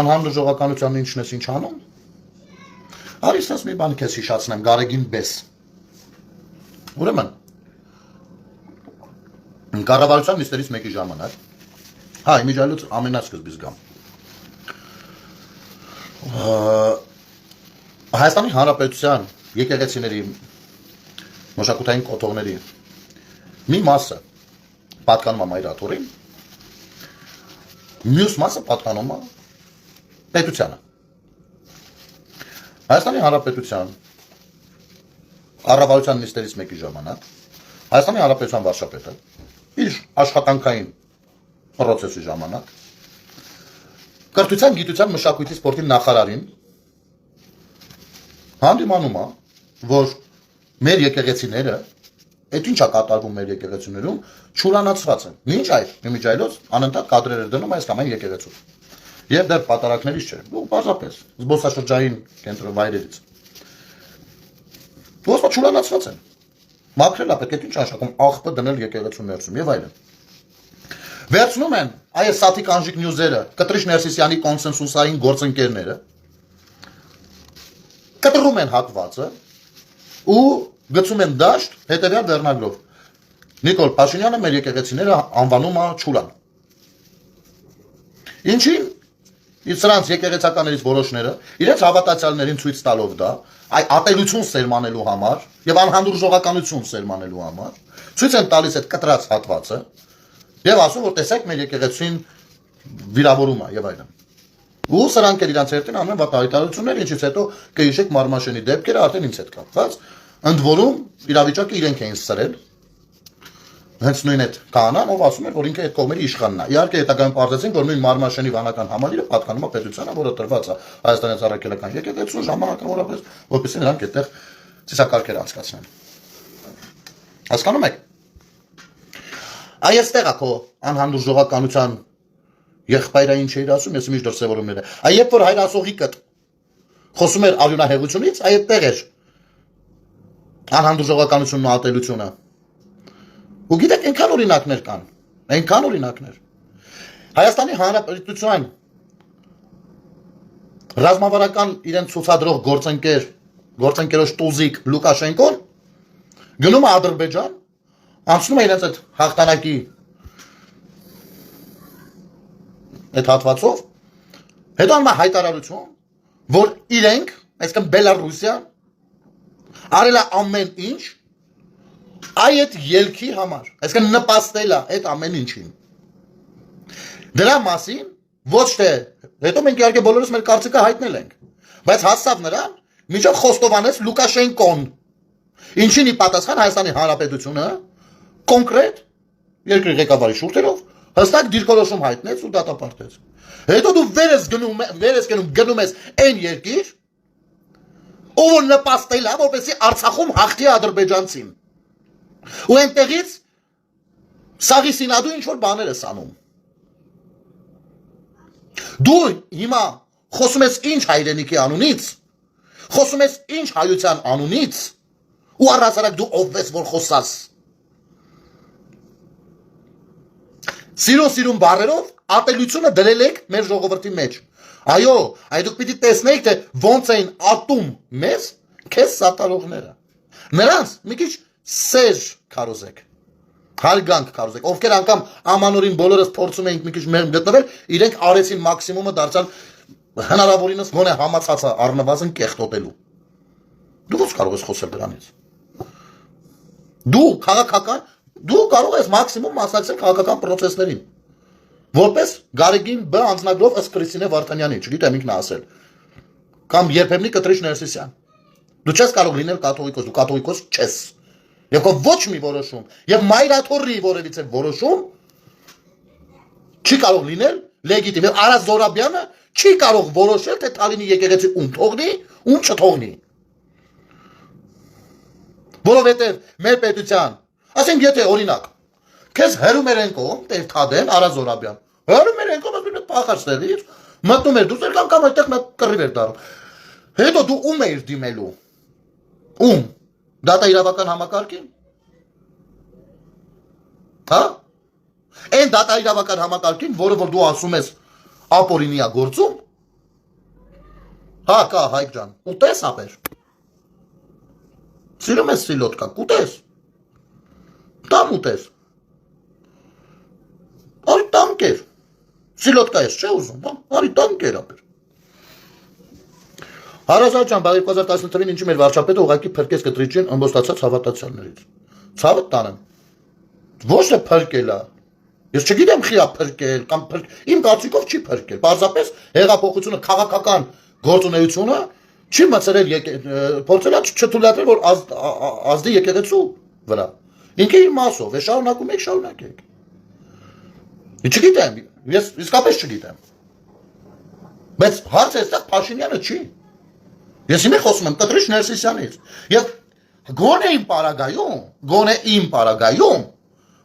Անհանդուրժողականությանն ինչն է ինչ անում։ Արի ասես մի բան քեզ հիշացնեմ, Գարեգին Բես։ Ուրեմն կառավարության նիստերից մեկի ժամանակ, հա, իմիջայլոց ամենասկզբից գամ։ Հայաստանի Հանրապետության եկեղեցիների մշակութային կոթողների մի մասը պատկանում է Մայրաթորին, մյուս մասը պատկանում է պետությանը։ Հայաստանի Հանրապետության կառավարության նիստերից մեկի ժամանակ Հայաստանի Հանրապետության վարչապետը իր աշխատանքային պրոցեսի ժամանակ կրթության, գիտության, մշակույթի, սպորտի նախարարին հանդիմանում է, որ մեր եկեղեցիները, այդ ինչ է կատարվում մեր եկեղեցիներում, չուրանացված են։ Մինչ այդ, իմիջայլոց անընդհատ կադրեր էր դնում այս կամ այն եկեղեցու։ Եվ դեռ պատարակներից չէ, ու պարզապես զբոսաշրջային կենտրոնվայրերից։ Ոսպա չուրանացված են։ Մաքրել է պետք է ինչ աշխատում, աղբը դնել եկեղեցու ներսում եւ այլն։ Վերցնում են այս Սաթիկ Անժիկ նյուզերը, Կտրիշ Ներսիսյանի կոնսենսուսային գործընկերները, կտրում են հատվածը ու գցում են դաշտ հետևյալ վերնագրով. Նիկոլ Փաշինյանը մեր եկեղեցիները անվանում է Չուլան։ Ինչին սրանց եկեղեցականներից որոշները իրենց հավատացյալներին ցույց տալով դա, այ ատելություն սերմանելու համար եւ անհանդուրժողականություն սերմանելու համար ցույց են տալիս այդ կտրած հատվածը եւ ասում որ տեսեք մեր եկեղեցին վիրավորում է եւ այլն։ Ու սրանք էլ իրանց հերթին ամեն վատ հայտարարություններ, ինչից հետո կհիշեք Մարմաշենի դեպքերը արդեն ինձ հետ կապված, ընդ որում իրավիճակը իրենք էին սրել։ Հենց նույն այդ քահանան, ով ասում էր, որ ինքը այդ կողմերի իշխանն է։ Իհարկե հետագայում պարզեցին, որ նույն Մարմաշենի վանական համալիրը պատկանում է պետությանը, որը տրված է Հայաստանի Ծառայական եկեղեցու ժամանակավորապես, որպեսզի նրանք այդտեղ ցիսակարգեր անցկացնեն։ Հասկանում եք։ Այստեղ է քո անհանդուրժողականության եղբայրը ինչ էր ասում, ես միշտ դրսևորումները։ Երբ որ հայրասողիկը խոսում էր արյունահեղությունից, այդտեղ էր անհանդուրժողականությունն ու ատելությունը։ Ու գիտեք, այնքան օրինակներ կան, այնքան օրինակներ։ Հայաստանի Հանրապետության ռազմավարական իրեն ցուցադրող գործընկերոջ տուզիկ Լուկաշենկոն գնում է Ադրբեջան, անցնում է իրենց այդ հաղթանակի այդ հատվածով, հետո անում է հայտարարություն, որ իրենք, այսինքն Բելարուսիան, արել է ամեն ինչ այդ ելքի համար, այսինքն նպաստել է այդ ամեն ինչին։ Դրա մասին ոչ թե, հետո մենք իհարկե բոլորս մեր կարծիքը հայտնել ենք, բայց հասավ նրան, մինչև խոստովանեց Լուկաշենկոն, ինչին ի պատասխան Հայաստանի Հանրապետությունը կոնկրետ երկրի ղեկավարի շուրթերով հստակ դիրքորոշում հայտնեց ու դատապարտեց։ Հետո դու վեր ես գնում ես այն երկիր, ով նպաստել է, որպեսզի Արցախում հաղթի ադրբեջանցին։ Ու այնտեղից սաղի սինադու ինչ որ բաներ ես անում։ Դու հիմա խոսում ես ինչ հայրենիքի անունից, խոսում ես ինչ հայության անունից, ու առհասարակ դու ով ես որ խոսաս։ Սիրուն բառերով ատելությունը դրել եք մեր ժողովրդի մեջ։ Այո, այդ դուք պիտի տեսնեիք, թե ոնց էին ատում մեզ քեզ սատարողները։ Նրանց մի քիչ սեր քարոզեք, հարգանք քարոզեք, ովքեր անգամ ամանորին բոլորս փորձում էինք մի քիչ մեղմ գտնվել, իրենք արեցին մաքսիմումը, դարձան հնարավորինս գոնե համացածը առնվազն կեղտոտելու։ Դու ո՞նց կարող ես խոսել դրանից։ Դու քաղաքական Դու կարող ես մաքսիմում մասնակցել քաղաքական process-ներին։ Որպես Գարեգին B անձնագրով ըստ Քրիստինե Վարդանյանի, չգիտեմ ինքն ասել։ Կամ երբեմնի Կտրիշ Ներսիսյան։ Դու չես կարող լինել կաթողիկոս, դու կաթողիկոս չես։ Եվ քո ոչ մի որոշում, եւ մայրաթորի որևիցե որոշում չի կարող լինել լեգիտիմ։ Եվ Արա Զորաբյանը չի կարող որոշել, թե Թալինի եկեղեցի ում թողնի, ում չթողնի։ Որովհետեւ մեր պետության Ասենք եթե օրինակ, քեզ հերում էր են կողմ, Տեր Թադեն, Արա Զորաբյան, հերում էր են կողմ, ասում էր փախած տեղից, մտնում էր դուս եկան կամ այդտեղ նա կռիվ էր դառնում։ Հետո դու ում էիր դիմելու։ Ում։ Դատաիրավական համակարգին։ Հա։ Այն դատաիրավական համակարգին, որը որ դու ասում ես ապօրինիա գործում։ Հա, կա Հայկ ջան, ուտես ապեր։ Սիրում ես սիլոտկա, կուտես։ Տամ ուտես։ Արի տանկեր։ Սիլոտկա ես չէ ուզում, արի տանկեր ապեր։ Հարազատ ջան, 2015 թվականին ինչի մեր վարչապետը ուղղակի փրկեց կտրիչին ըմբոստացած հավատացյալներից։ Ցավը տանեմ։ Ոչ թե փրկել է։ Ես չգիտեմ խի է փրկել կամ իմ կարծիքով չի փրկել։ Պարզապես հեղափոխությունը քաղաքական գործունեությունը չի մցրել փորձել է չթույլատրել որ ազդի եկեղեցու վրա։ Ինքը իր մասով է շարունակում եք շարունակեք։ Չգիտեմ, ես իսկապես չգիտեմ։ Բայց հարցը այստեղ Փաշինյանը չի։ Ես հիմա խոսում եմ Կտրիշ Ներսիսյանից։ Եվ գոնե իմ պարագայում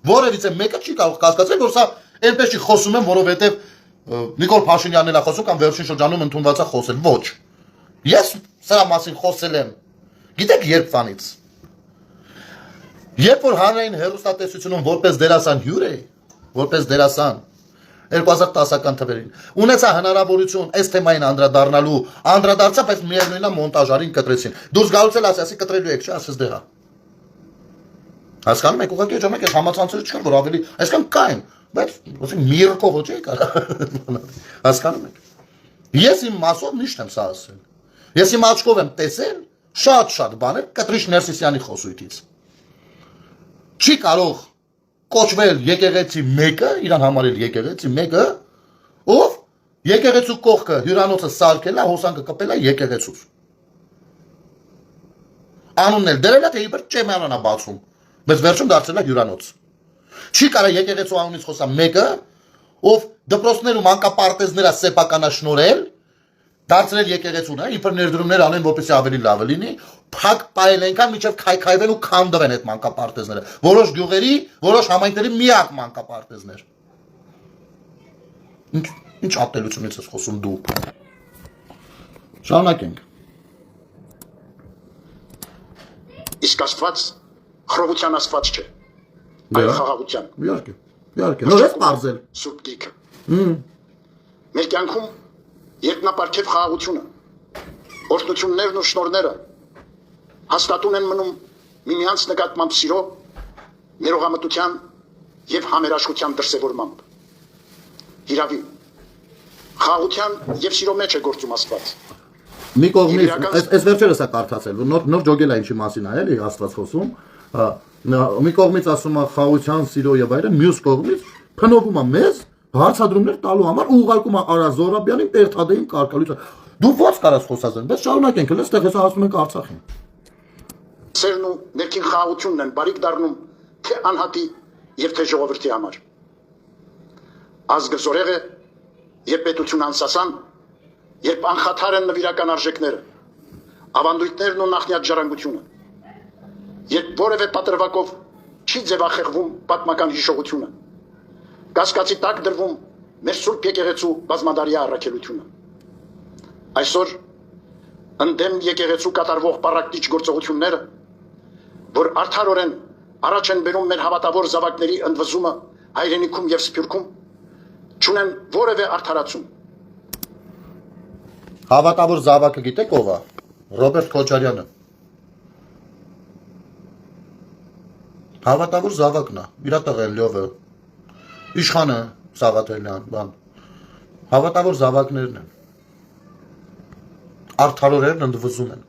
որևիցե մեկը չի կարող կասկածել, որ սա այնպես չի խոսում եմ, որովհետև Նիկոլ Փաշինյանն էլ է խոսում կամ վերջին շրջանում ընդունված է խոսել։ Ոչ։ Ես սրա մասին խոսել եմ։ Գիտեք երբվանից։ Երբ որ հանրային հեռուստատեսությունում որպես դերասան հյուր էի, որպես դերասան 2010-ական թվերին, ունեցա հնարավորություն այս թեմային անդրադարձա, բայց միևնույնն է մոնտաժարին կտրեցին։ Դուրս գալուց էլ ասի կտրելու եք, չէ, ասես դեղա։ Հասկանում եք, ուղղակի ժամանակ այս համացանցերը չկան, որ ավելի, այսքան կային, բայց ասենք միրկով ոչ էի կարող։ Հասկանում եք։ Ես իմ մասով միշտ եմ սա ասել։ Ես իմ աչքով եմ տեսել շատ բաներ Կտրիշ Ներսիսյանի խոսույթից։ Չի կարող կոչվել եկեղեցի մեկը, իրան համարել եկեղեցի մեկը, ով եկեղեցու կողքը հյուրանոցը սարքել է, հոսանքը կպել է եկեղեցուց։ Անունն էլ դրել է, թե իբր ճեմարանա բացում, բայց վերջում դարձել է հյուրանոց։ Չի կարող եկեղեցու անունից խոսա մեկը, ով դպրոցներում անկապարտեզներա սեփականաշնորհել, Դարձրել եկեղեցուն, իբր ներդրումներ անեն, որպեսզի ավելի լավը լինի, փակ պայել ենքան միջև քայքայվեն ու քանդվեն այդ մանկապարտեզները։ Որոշ գյուղերի, որոշ համայնքների միակ մանկապարտեզներ։ Ինչ ատելությունից ես խոսում դու։ Շարունակենք։ Իսկ Աստված խռովության Աստված չէ։ Այլ խաղաղության։ Իհարկե։ Նոր ես բարձել։ Սուրբ գիրքը։ Մեր կյանքում երբ նա պարգև խաղաղությունը, օրհնություններն ու շնորհները հաստատուն են մնում միմյանց նկատմամբ սիրո, ներողամտության եւ համերաշխության դրսևորմամբ։ Հիրավի, խաղաղության եւ սիրո մեջ է գործում Աստված։ Մի կողմից, այս վերջերս է կարդացել, նոր ջոգել է ինչի մասին է, էլի Աստված խոսում, մի կողմից ասում է խաղաղության, սիրո եւ այլն, մյուս կողմից փնովում է մեզ հարցադրումներ տալու համար ու ուղարկում է Արա Զոհրաբյանին Տեր-Թադեին կարգալույց։ Դու ո՞նց կարաս խոսածել, բայց շարունակենք, հենց այստեղ հեսա հասնում ենք Արցախին։ Սերն ու ներքին խաղաղությունն են բարիք դառնում թե անհատի եւ թե ժողովրդի համար։ Ազգը զորեղ է, երբ պետություն անսասան, երբ անխաթար են նվիրական արժեքները, ավանդույթներն ու նախնյաց ժառանգությունը, երբ որևէ պատրվակով չի ձևախեղվում պատմական հիշողությունը, կասկածի տակ դրվում մեր Սուրբ եկեղեցու բազմադարյա առաքելությունը։ Այսօր ընդդեմ եկեղեցու կատարվող պառակտիչ գործողությունները, որ արդարորեն առաջ են բերում մեր հավատավոր զավակների ընդվզումը հայրենիքում եւ սփյուռքում, չունեն որևէ արդարացում։ Հավատավոր զավակը գիտեք ով է։ Ռոբերտ Քոչարյանը։ Հավատավոր զավակն է, իր տղեն Լյովը, Իշխանը Սաղաթելյան, բան։ Հավատավոր զավակներն են։ Արդարորեն ընդվզում են։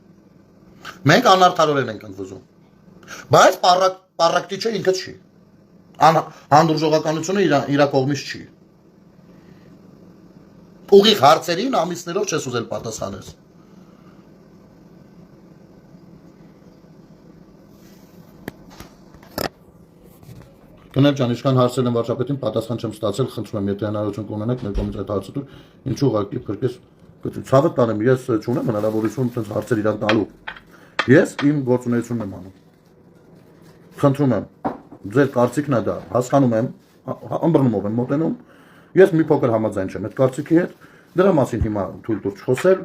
Մենք անարդարորեն ենք ընդվզում։ Բայց պառակտիչը ինքը չի։ Հանդուրժողականությունը իր կողմից չի։ Ուղիղ հարցերին ամիսներով չես ուզել պատասխանես։ Գնել ջան, ինչքան հարցել եմ վարչապետին, պատասխան չեմ ստացել, խնդրում եմ, եթե հնարավորություն կունենաք, մեր կողմից այդ հարցը դուր, ինչու ուղղակի փրկես, ցավը տանեմ, ես չունեմ հնարավորություն այդպես հարցեր իրան տալու։ Ես իմ գործունեությունն եմ անում։ Խնդրում եմ, ձեր կարծիքն է դա, հասկանում եմ, ըմբռնումով եմ մոտենում, ես մի փոքր համաձայն չեմ այդ կարծիքի հետ, դրա մասին հիմա թույլ տուր չխոսել,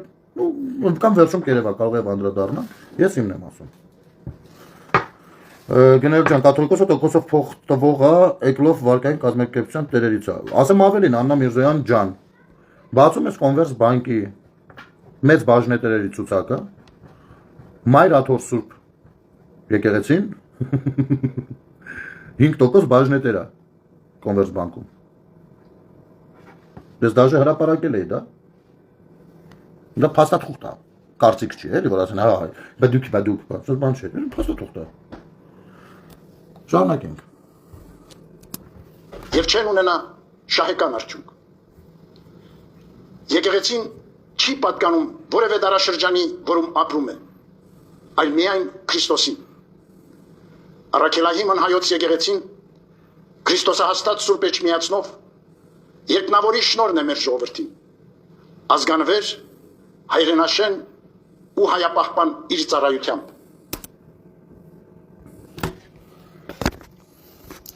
կամ վերջում կերևա կարող է անդրադառնալ, ես իմն եմ ասում։ Գնել ջան, կաթոլիկոսը տոկոսով փող տվողը Էկլով վարկային կազմակերպության տերերից է։ Ասեմ ավելին, Աննա Միրզոյան ջան, բացում ես Կոնվերս բանկի մեծ բաժնետերերի ցուցակը, Մայր Աթոր Սուրբ եկեղեցին 5% բաժնետեր է Կոնվերս բանկում։ Դες դաժե հրապարակել էի դա։ Դա փաստաթուղթ է, կարծիք չի, էլի որ ասեն, հա, բդուկ, սա բան չէ, փաստաթուղթ է։ Շարունակենք։ Եվ չեն ունենա շահեկան արդյունք։ Եկեղեցին չի պատկանում որևէ դարաշրջանի, որում ապրում է, այլ միայն Քրիստոսին։ Առաքելահիմն հայոց եկեղեցին Քրիստոսահաստատ Սուրբ Էջմիածնով երկնավորի շնորհն է մեր ժողովրդին, ազգանվեր, հայրենաշեն ու հայապահպան իր ծառայությամբ։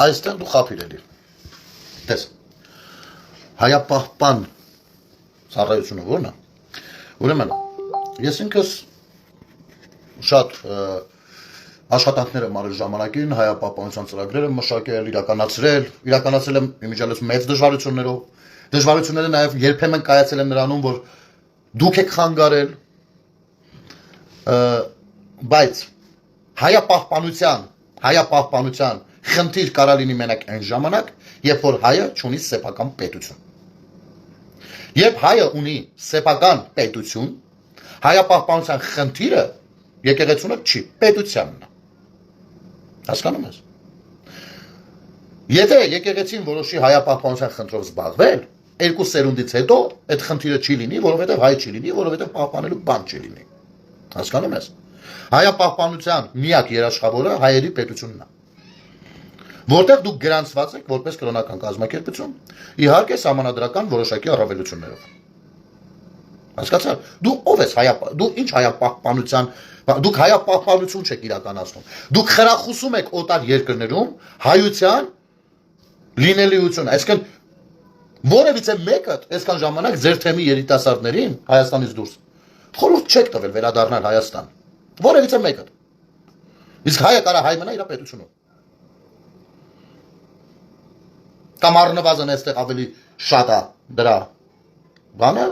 Այստեղ դու խափիր էլի։ Տես։ Հայապահպան ծառայությունը ո՞րն է։ Ուրեմն, ես ինքս շատ աշխատանքներ եմ արել ժամանակին, հայապահպանության ծրագրեր եմ մշակել, իրականացրել եմ իմիջիալից մեծ դժվարություններով։ Դժվարությունները նաև երբեմն կայացել են նրանում, որ դուք եք խանգարել, բայց հայապահպանության խնդիր կարա լինի մենակ այն ժամանակ, երբ որ հայը չունի սեփական պետություն։ Երբ հայը ունի սեփական պետություն, հայապահպանության խնդիրը եկեղեցունը չի, պետությանն է։ Հասկանում ես։ Եթե եկեղեցին որոշի հայապահպանության խնդրով զբաղվել, երկու սերունդից հետո այդ խնդիրը չի լինի, որովհետև հայ չի լինի, որովհետև պահպանելու բան չի լինի։ Հասկանում ես։ Հայապահպանության միակ երաշխավորը հայերի պետությունն է։ Որտեղ դուք գրանցված եք որպես կրոնական կազմակերպություն, իհարկե սահմանադրական որոշակի առավելություններով։ Հասկացա՞ր։ Դու ով ես դու ինչ հայապահպանության, դուք հայապահպանություն չեք իրականացնում։ Դուք խրախուսում եք օտար երկրներում հայության լինելիությունը, այսինքն որևիցե մեկը այսքան ժամանակ ձեր թեմի երիտասարդներին Հայաստանից դուրս խորհուրդ չեք տվել վերադառնալ Հայաստան։ Որևիցե մեկը։ Իսկ հայը կարա հայ մնա իր պետությունում։ Կամ առնվազն այստեղ ավելի շատ է դրա բանը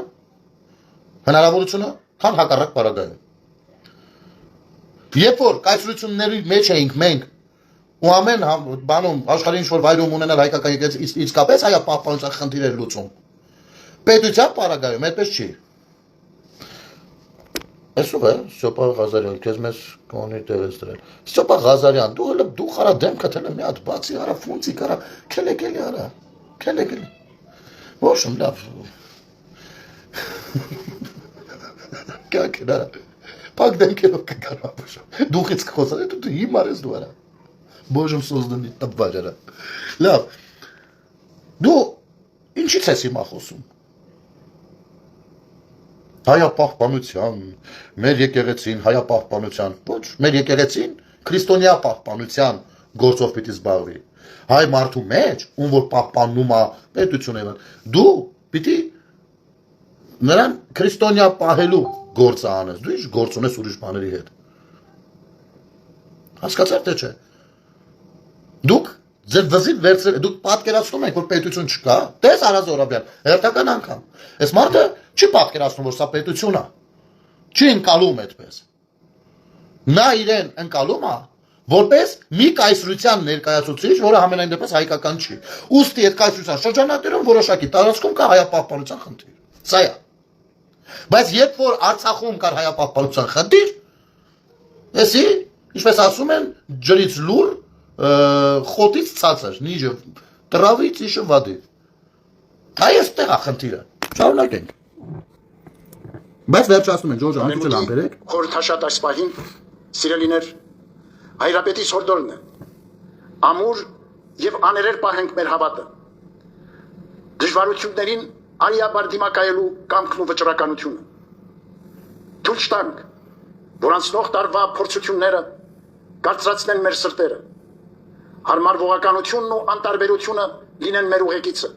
հնարավորությունը, քան հակառակ պարագայում։ Երբ որ կայսրությունների մեջ էինք մենք ու ամեն բանում աշխարհի ինչ-որ վայրում ունենալ հայկական եկեղեցի իսկապես հայապահպանության խնդիր էր լուծում։ Պետության պարագայում այդպես չի։ Այսօր է Ստյոպա Ղազարյան, քեզ մեզ կոնի տեղից դրել։ Ստյոպա Ղազարյան, դու խարա դեմքդ հենց մի հատ բացի արա, ֆունցի կարա, քելեկելի արա, քելեկելի։ Ոչմ լավ։ Կակնա։ Պակ դեմքերով կգանա բուժ։ Դուխից կխոսա, դու հիմար ես դու արա։ Բոժում սոզդնի տպվաճարա։ Լավ։ Դու ինչի՞ց ես հիմա խոսում։ Հայապահպանության, մեր եկեղեցին հայապահպանության, ոչ, մեր եկեղեցին քրիստոնյա պահպանության գործով պիտի զբաղվի։ Հայ մարդու մեջ, ում որ պահպանում է պետությունը, դու պիտի նրան քրիստոնյա պահելու գործը անես, դու ինչ գործ ունես ուրիշ բաների հետ։ Հասկացա՞ր թե չէ։ Դուք ձեր վզին վերցրել, դուք պատկերացնում եք, որ պետություն չկա, տես Արա Զոհրաբյան, հերթական անգամ։ Այս մարդը չի պատկերացնում, որ սա պետություն է։ Չի ընկալում այդպես։ Նա իրեն ընկալում է, որպես մի կայսրության ներկայացուցիչ, որը համենայն դեպս հայկական չի։ Ուստի այդ կայսրության շրջանակներում որոշակի տարածքում կա հայապահպանության խնդիր։ Սա է։ Բայց երբ որ Արցախում կար հայապահպանության խնդիր, էսի, ինչպես ասում են, ջրից լուր խոտից ցածր, նիժը տրավից իշը վադի։ Այստեղ է խնդիրը։ Շարունակենք։ Բայց վերջացնում են Ջորջը անկիցը լամպերեք։ Խորհրդաշատ այս պահին, սիրելիներ, հայրապետի սորդորն է։ Ամուր եւ աներեր պահենք մեր հավատը։ Դժվարություններին արիաբար դիմակայելու կամքն ու վճռականությունը։ Թույլ չտանք, որ անցնող տարվա փորձությունները կարծրացնեն մեր սրտերը։ Հարմարվողականությունն ու անտարբերությունը լինեն մեր ուղեկիցը,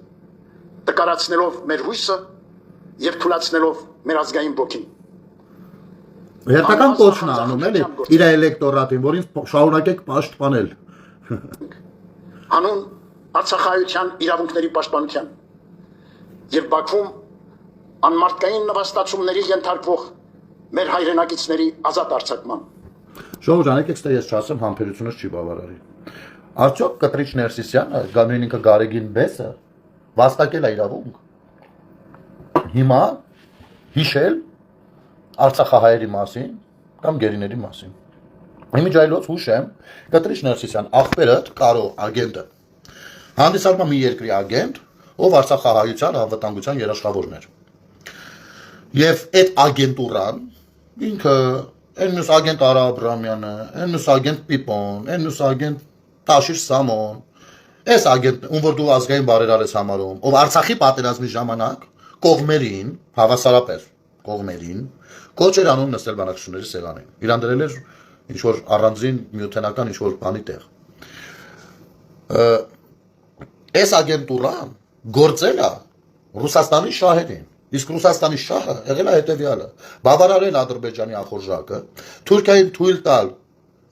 տկարացնելով մեր հույսը եւ թուլացնելով մեր ազգային ոգին։ Հերթական կոչն է անում էլի իր էլեկտորատին, որին շարունակեք պաշտպանել։ Հանուն Արցախայության իրավունքների պաշտպանության եւ Բաքվում անմարտկային նվաստացումների ենթարկվող մեր հայրենակիցների ազատ արձակման։ Ժողովուրդ, եկեք ստե ես չասեմ, համբերությունս չի բավարարի։ Արդյոք Կտրիչ Ներսիսյանը, գանույն ինքը Գարեգին Բեսը վաստակել է իրավունք։ Հիմա հիշել Արցախահայերի մասին կամ գերիների մասին։ Իմիջայլոց հուշեմ, Կտրիչ Ներսիսյան աղբերդ Կարո ագենտը հանդիսանում է մի երկրի ագենտ, ով Արցախահայության անվտանգության երաշխավորն էր։ Եվ այդ ագենտուրան ինքը այն մյուս ագենտ Արա Աբրամյանը, այն մյուս ագենտ Պիպոն, այն մյուս ագենտ Տաշիր Սամոն, այս ագենտը, ում որ դու ազգային բարերար ես համարում, ով Արցախի պատերազմի ժամանակ կողմերին, հավասարապես կողմերին, կոչ էր անում նստել բանակցությունների սեղանին։ Իրան դրել էր ինչ-որ առանձին միութենական ինչ-որ բանի տեղ։ Այս ագենտուրան գործել է Ռուսաստանի շահերին։ Իսկ Ռուսաստանի շահը եղել է հետևյալը. բավարարել Ադրբեջանի ախորժակը, Թուրքիային թույլ տալ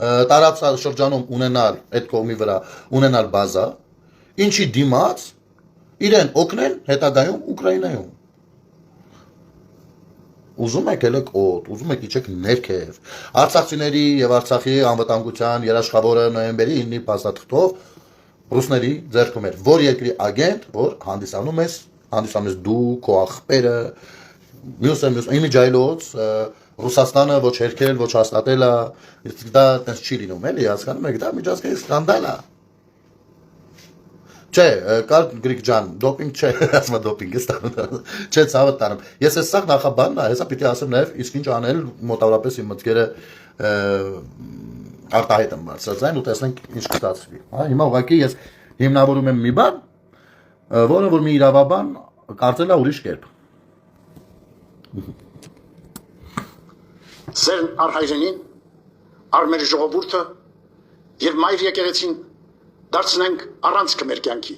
տարածաշրջանում ունենալ այդ կողմի վրա ունենալ բազա, ինչի դիմաց իրեն օգնել հետագայում Ուկրաինայում։ Ուզում եք ելեք օդ, ուզում եք իջեք ներքև։ Արցախցիների եւ Արցախի անվտանգության երաշխավորը նոյեմբերի 9-ի փաստաթղթով ռուսների ձեռքում էր, որ երկրի ագենտ, որ հանդիսանում ես դու, քո աղբերը, մյուսը, իմիջայլոց, Ռուսաստանը ոչ հերքել, ոչ հաստատել է, դա տենց չի լինում, էլի, հասկանում եք, դա միջազգային սկանդալ է։ Չէ, կար Գրիգ ջան, դոպինգ չէ, ասում է դոպինգ է ստանում, չէ, ցավը տանում։ Ես այս սաղ նախաբանն է, հեսա պիտի ասեմ նաև, իսկ ինչ անել, մոտավորապես իմ մտքերը արտահայտ եմ բարձրացրել ու տեսնենք ինչ կստացվի։ Հիմա ուղղակի ես հիմնավորում եմ մի բան, որը որ մի իրավաբան կարծել է ուրիշ կերպ։ Ձեր արհայրենին, արմեր ժողովուրդը եւ մայր եկեղեցին դարձնենք առանցքը մեր կյանքի։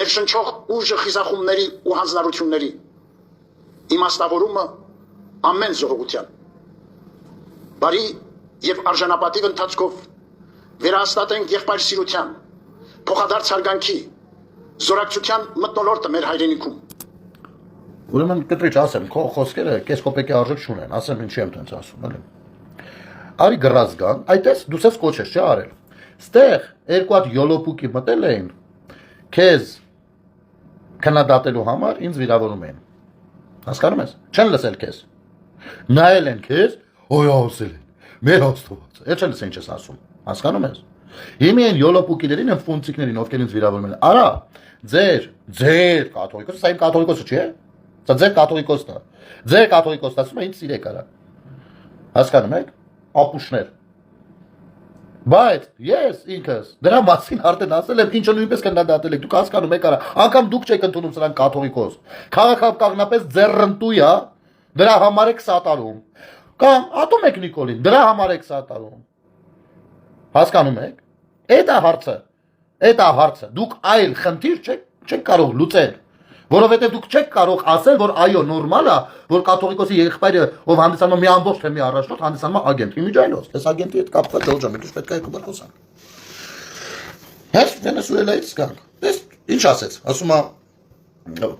Ներշնչող ուժը խիզախումների ու հանձնարարությունների իմաստավորումը ամեն ժողովրդյան։ Բարի եւ արժանապատիվ ընթացքով վերահաստատենք եղբայրսիրության, փոխադարձ հարգանքի, զորակցության մթնոլորտը մեր հայրենիքում։ Ուրեմն կտրիչ ասեմ, քո խոսքերը կես կոպեկի արժեք չունեն, ասեմ ինչի եմ տենց ասում, էլի։ Արի գրած գան, այդպես դու ես կոչես չի արել։ Ստեղ երկու հատ յոլոպուկի մտել էին, քեզ քննադատելու համար ինձ վիրավորում էին։ Հասկանում ես։ Չեն լսել քեզ։ Նայել են քեզ, օյ ասել են։ Մեր Աստված։ Այդ չեն լսեն չես ասում։ Հասկանում ես։ Հիմի են յոլոպուկիներին են ֆունկցիաներին, ովքեր ինձ վիրավորում են։ Արա, ձեր կաթողիկոսը, սա իմ կաթողիկոսը չի է։ Սա ձեր կաթողիկոսն է։ Ձեր կաթողիկոսն ասում է ինձ սիրեք արա։ Հասկանում եք։ Ապուշներ։ Բայց ես ինքս դրա մասին արդեն ասել եմ, ինչը նույնպես կնդադատել եք, դուք հասկանում եք արա, անգամ դուք չեք ընդունում սրան կաթողիկոս։ Քաղաքականապես ձեռնտու է, դրա համար եք սատարում։ Կամ ատում եք Նիկոլին, դրա համար եք սատարում։ Հասկանում եք։ Էդ է հարցը։ Դուք այլ խնդիր չեք կարող լուծել։ Որովհետև դուք չեք կարող ասել, որ այո, նորմալ է, որ կաթողիկոսի եղբայրը, ով հանդիսանում է մի ամբողջ թեմի առաջնորդ, հանդիսանում է ագենտ։ Իմիջայլոց, այս ագենտի հետ կապված դժոխ եմ, ինչ պետք է երկու բառ խոսանք։ Հենց Վենեսուելայից գանք։ Դες ինչ ասեց, ասում է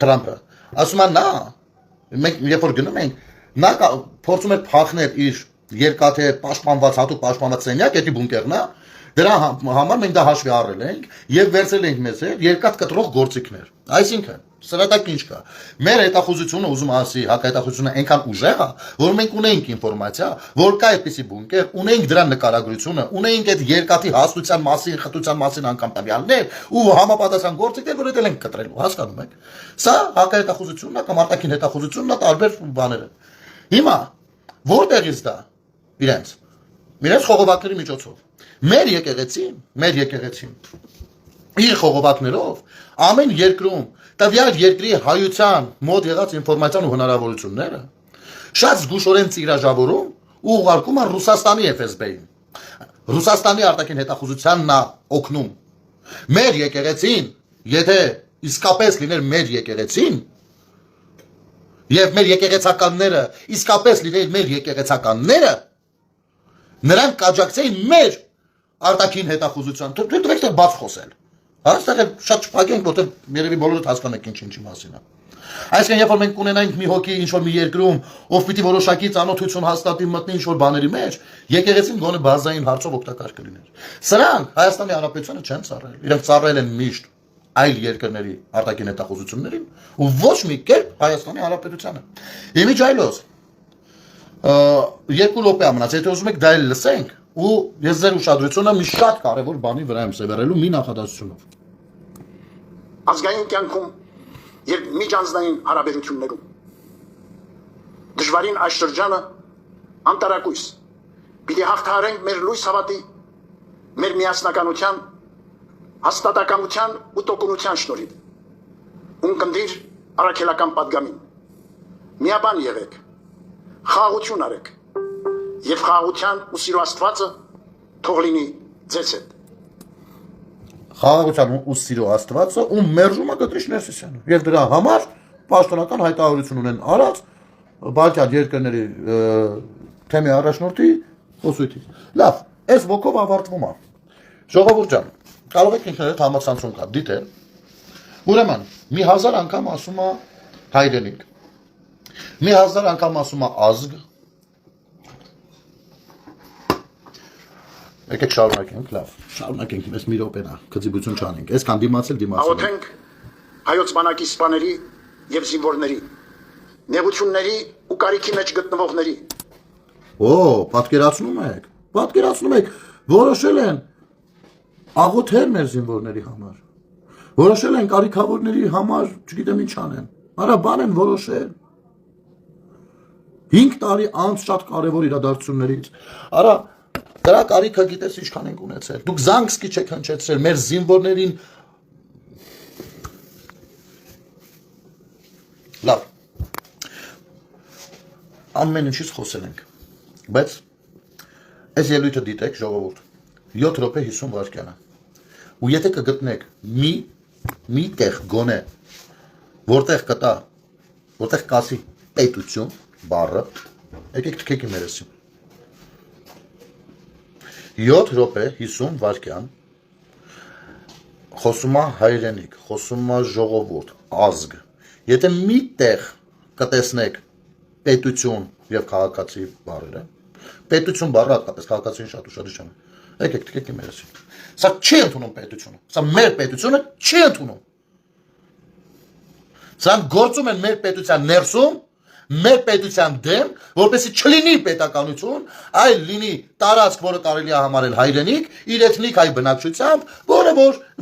Թրամփը, ասում է նա, մենք երբ որ գնում ենք, նա փորձում է փախնել իր երկաթե պաշտպանված հատուկ պաշտպանված սենյակ, էդի բունկերն է, դրա համար մենք դա հաշվի առել ենք եւ վերցրել ենք մեզ հետ երկաթ կտրող գործիքներ։ Այսինքն սրատակ ինչ կա։ Մեր հետախուզությունը ուզում ասի, հակահետախուզությունը այնքան ուժեղ է, որ մենք ունենք ինֆորմացիա, որ կա այդպիսի բունկեր, ունենք դրա նկարագրությունը, ունենք այդ երկաթի հաստության մասին, խտության մասին անգամ տվյալներ ու համապատասխան գործիքներ, որ դա ենք կտրելու, հասկանում եք։ Սա հակահետախուզությունն է կամ արտաքին հետախուզությունն է, տարբեր բաներ են։ Հիմա որտեղից դա իրենց խողովակների միջոցով։ Մեր եկեղեցին իր խողովակներով ամեն երկրում տվյալ երկրի հայության մոտ եղած ինֆորմացիան ու հնարավորությունները շատ զգուշորեն ծիրաժավորում ու ուղարկում են Ռուսաստանի FSB-ին։ Ռուսաստանի արտաքին հետախուզությանն է օգնում։ Մեր եկեղեցին, եթե իսկապես լիներ մեր եկեղեցին, եւ մեր եկեղեցականները իսկապես լինեին մեր եկեղեցականները, նրանք կաջակցեին մեր արտաքին հետախուզության։ Դուք եք բաց խոսել։ Այստեղ շատ չփակենք, որտեղ երևի բոլորդ հասկանում եք ինչի մասին է։ Այսինքն, երբ որ մենք ունենանք մի հոգի ինչ-որ մի երկրում, ով պիտի որոշակի ծանոթություն հաստատի մտնի ինչ-որ բաների մեջ, եկեղեցին գոնե բազային հարցով օգտակար կլիներ։ Սրանք Հայաստանի Հանրապետությունը չեն ծառայել։ Իրենք ծառայել են միշտ այլ երկրների արտաքին հետախուզություններին ու ոչ մի կերպ Հայաստանի Հանրապետությանը։ Իմիջայլոց 2 րոպե է մնաց, եթե ուզում եք դա էլ լսենք, ու ես ձեր ուշադրությունը մի շատ կարևոր բանի վրա եմ սևեռելու մի նախադասությունով։ Ազգային կյանքում եւ միջանձնային հարաբերություններում դժվարին այս շրջանը անտարակույս պիտի հաղթահարենք մեր լույս հավատի, մեր միասնականության, հաստատակամության ու տոկունության շնորհիվ։ Ունկնդիր առաքելական պատգամին։ Միաբան եղեք, խաղաղություն արեք եւ խաղաղության ու սիրո Աստվածը թող լինի ձեզ հետ։ Խաղաղության ու սիրո Աստվածը ու մերժումը Կտրիչ Ներսիսյանը։ Եվ դրա համար պաշտոնական հայտարարություն ունեն արած Բալթյան երկրների թեմի առաջնորդի խոսույթից։ Լավ, այս ոգով ավարտվում է։ Ժողովուրդ ջան, կարող եք ինքներդ համացանցում կա դիտել։ Ուրեմն, մի 1000 անգամ ասում է հայրենիք։ Մի 1000 անգամ ասում է ազգ։ Եկեք շարունակենք, լավ։ Շարունակենք, մեզ մի րոպենա, քծիբություն չանենք։ Այսքան դիմացել։ Աղոթենք հայոց բանակի սպաների եւ զինվորների, նեղությունների ու կարիքի մեջ գտնվողների։ Պատկերացնում եք, որոշել են աղոթել մեր զինվորների համար։ Որոշել են կարիքավորների համար, չգիտեմ ինչ անեն։ Արա բան են որոշել։ 5 տարի անց շատ կարևոր իրադարձություններից։ Արա դրա կարիքը գիտես ինչքան ենք ունեցել։ Դուք զանգսկի չեք հնչեցրել մեր զինվորներին։ Լավ։ Ամեն ինչից խոսել ենք։ Բայց այս ելույթը դիտեք ժողովուրդ 7 րոպե 50 վայրկյան է ու եթե կգտնեք մի տեղ գոնե որտեղ կտա որտեղ կասի պետություն բառը եկեք թքեք իմ երեսին 7 րոպե 50 վայրկյան խոսում է հայրենիք, խոսում է ժողովուրդ, ազգ։ Եթե մի տեղ կտեսնեք պետություն եւ քաղաքացի բառերը, պետություն բառը հատկապես քաղաքացին շատ ուշադրի չեմ։ Եկեք թքեք իմ երեսին։ Սա չի ընդունում պետությունը։ Սա մեր պետությունը չի ընդունում։ Սա գործում են մեր պետության ներսում մեր պետության դեմ, որպեսզի չլինի պետականություն, այլ լինի տարածք, որը կարելի է համարել հայրենիք, իր էթնիկ հայ բնակչությամբ, որը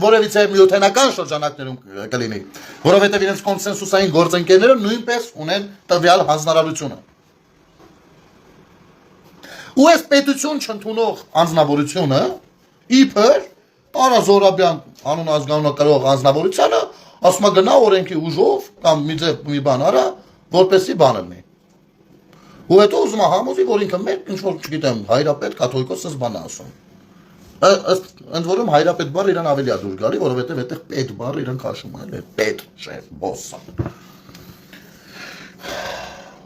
որևիցե միութենական շրջանակներում կլինի, որովհետև իրենց կոնսենսուսային գործընկերները նույնպես ունեն տվյալ հանձնարարությունը։ Ու այս պետություն չընդունող անձնավորությունը, իբր Արա Զորաբյան անուն ազգանունը կրող անձնավորությանը, ասում է գնա օրենքի ուժով կամ մի բան արա որպեսի բան լինի։ Ու հետո ուզում է համոզի, որ ինքը մեր ինչ-որ, չգիտեմ, հայրապետ, կաթողիկոս բան է ասում։ Ընդ որում հայրապետ բառը իրան ավելի է դուր գալի, որովհետև այդտեղ պետ բառը իրան քաշում է, պետ, շեֆ, բոս։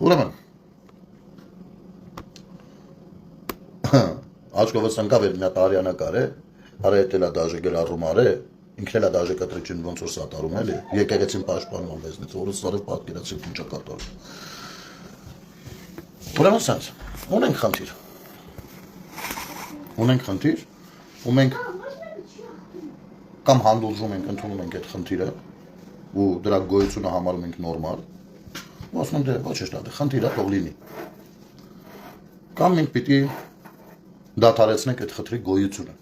Ուրեմն աչքովս ընկավ էր մի հատ արյանակար է, արա էտել է դաժե գրառում արե, ինքն էլ է դաժե կտրիչին ոնց որ սատարում էլի, եկեղեցին պաշտպանում մեզնից, որը սարև պատկերացիք ինչ է կատարում։ Ուրեմն սենց, ունենք խնդիր, ու մենք կամ հանդուրժում ենք, ընդունում ենք այդ խնդիրը, ու դրա գոյությունը համարում ենք նորմալ, ու ասում ենք դե ոչ էշտ է, խնդիրը թող լինի։ Կամ մենք պիտի դադարեցնենք այդ խնդրի գոյությունը։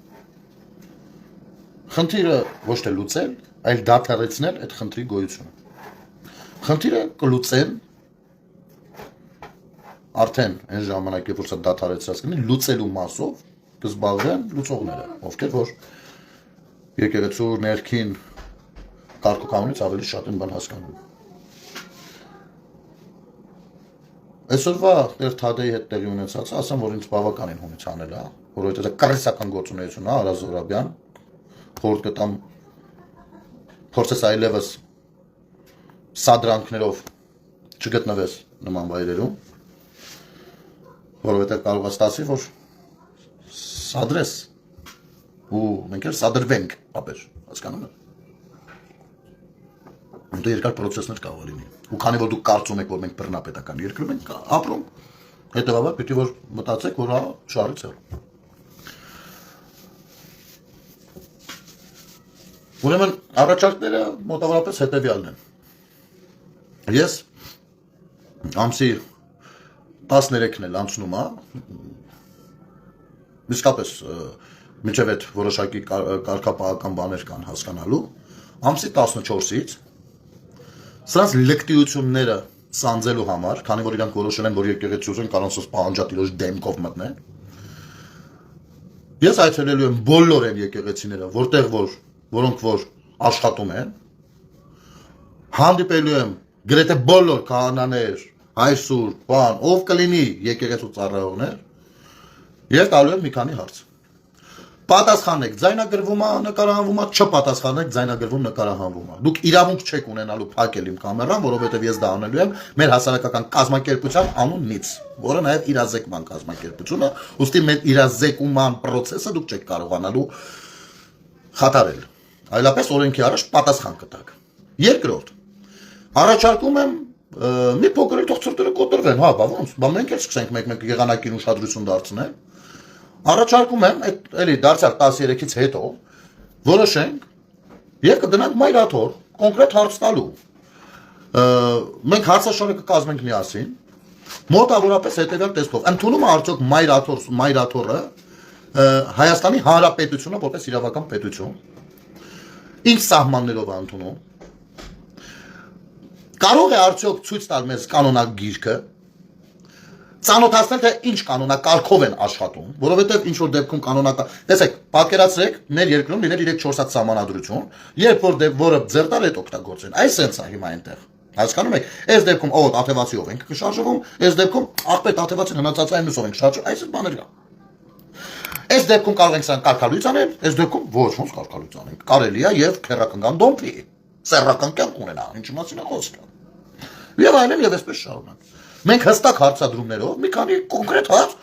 Խնդիրը ոչ թե լուծել, այլ դադարեցնել այդ խնդրի գոյությունը։ Խնդիրը կլուծեն արդեն այն ժամանակ, երբ որ սա դադարեցած կլինի, լուծելու մասով կզբաղվեն լուծողները, ովքեր որ եկեղեցու ներքին կարգուկանոնից ավելի շատ են բան հասկանում։ Այսօրվա Տեր Թադեի հետ տեղի ունեցածը, ասեմ, որ ինձ բավականին հունից անել է, որովհետև դա կառիսական գործունեություն է, Արա Զորաբյան, խորհուրդ կտամ փորձես այլևս սադրանքներով չգտնվես նման վայրերում, որովհետև կարող է ստացվի, որ սադրես ու մենք էլ սադրվենք, ապեր, հասկանում եք։ Դա երկար պրոցեսներ կարող լինի։ Ու քանի որ դուք կարծում եք, որ մենք բռնապետական երկրում ենք ապրում, հետևաբար պիտի որ մտածեք, որ հա շարից է։ Ուրեմն առաջարկները մոտավորապես հետևյալն են։ Ես ամսի 13-ն էլ անցնում է, իսկապես մինչև այդ որոշակի կարգապահական բաներ կան հասկանալու, ամսի 14-ից սրանց լկտիությունները սանձելու համար, քանի որ իրանք որոշել են, որ եկեղեցիություն կարող է պահանջատիրոջ դեմքով մտնել, ես այցելելու եմ բոլոր այն եկեղեցիները, որոնք որ աշխատում են, հանդիպելու եմ գրեթե բոլոր քահանաներ, հայրսուրբ, բան, ով կլինի եկեղեցու ծառայողներ, եւ տալու եմ մի քանի հարց։ Պատասխանեք, ձայնագրվում է, նկարահանվում է, չպատասխանեք, ձայնագրվում, նկարահանվում է։ Դուք իրավունք չեք ունենալու փակել իմ կամերան, որովհետև ես դա անելու եմ մեր հասարակական կազմակերպության անունից, որը նաև իրազեկման կազմակերպություն է, ուստի մեր իրազեկման process-ը դուք չեք կարողանալու խաթարել։ Այլապես օրենքի առաջ պատասխան կտաք։ Երկրորդ, առաջարկում եմ մի փոքր թող ծրտերը կոտրվեն, հա, բա ոնց, բա մենք էլ սկսենք մեկ-մեկ եղանակին ուշադրություն դարձնել։ Առաջարկում եմ, էլի դարձյալ 13-ից հետո որոշենք եւ կգնանք մայրաթոր, կոնկրետ հարց տալու։ Մենք հարցաշարը կկազմենք միասին, մոտավորապես հետեւյալ տեսքով։ Ընդունում է արդյոք մայրաթորը Հայաստանի Հանրապետությունը որպես իրավական պետություն։ Ինչ սահմաններով է ընդունում։ Կարող է արդյոք ցույց տալ մեզ կանոնակ գիրքը, ծանոթացնել թե ինչ կանոնակարգով են աշխատում, որովհետև ինչ որ դեպքում կանոնակարգ, տեսեք, պատկերացրեք, մեր երկրում լիներ 3-4 հատ սահմանադրություն, երբ որ որը ձեռտար այդ օգտագործեն, այս սենս է հիմա այնտեղ։ Հասկանում եք, այս դեպքում ով աթևացիով ենք շարժվում, այս դեպքում աղբետ աթևացին հնացածային լուսով ենք շարժվում, այսպես բաներ կա։ Այս դեպքում կարող ենք սան կարգալույց անել, այս դեպքում ոչ ոնց կարգալույց անենք։ Կարելի է եւ քերական դոմպի, սեռական կյանք ունենա, ինչի մասին է խոսքը։ Եվ այլն եւ այսպես շարունակ։ Մենք հստակ հարցադրումներով մի քանի կոնկրետ հարց,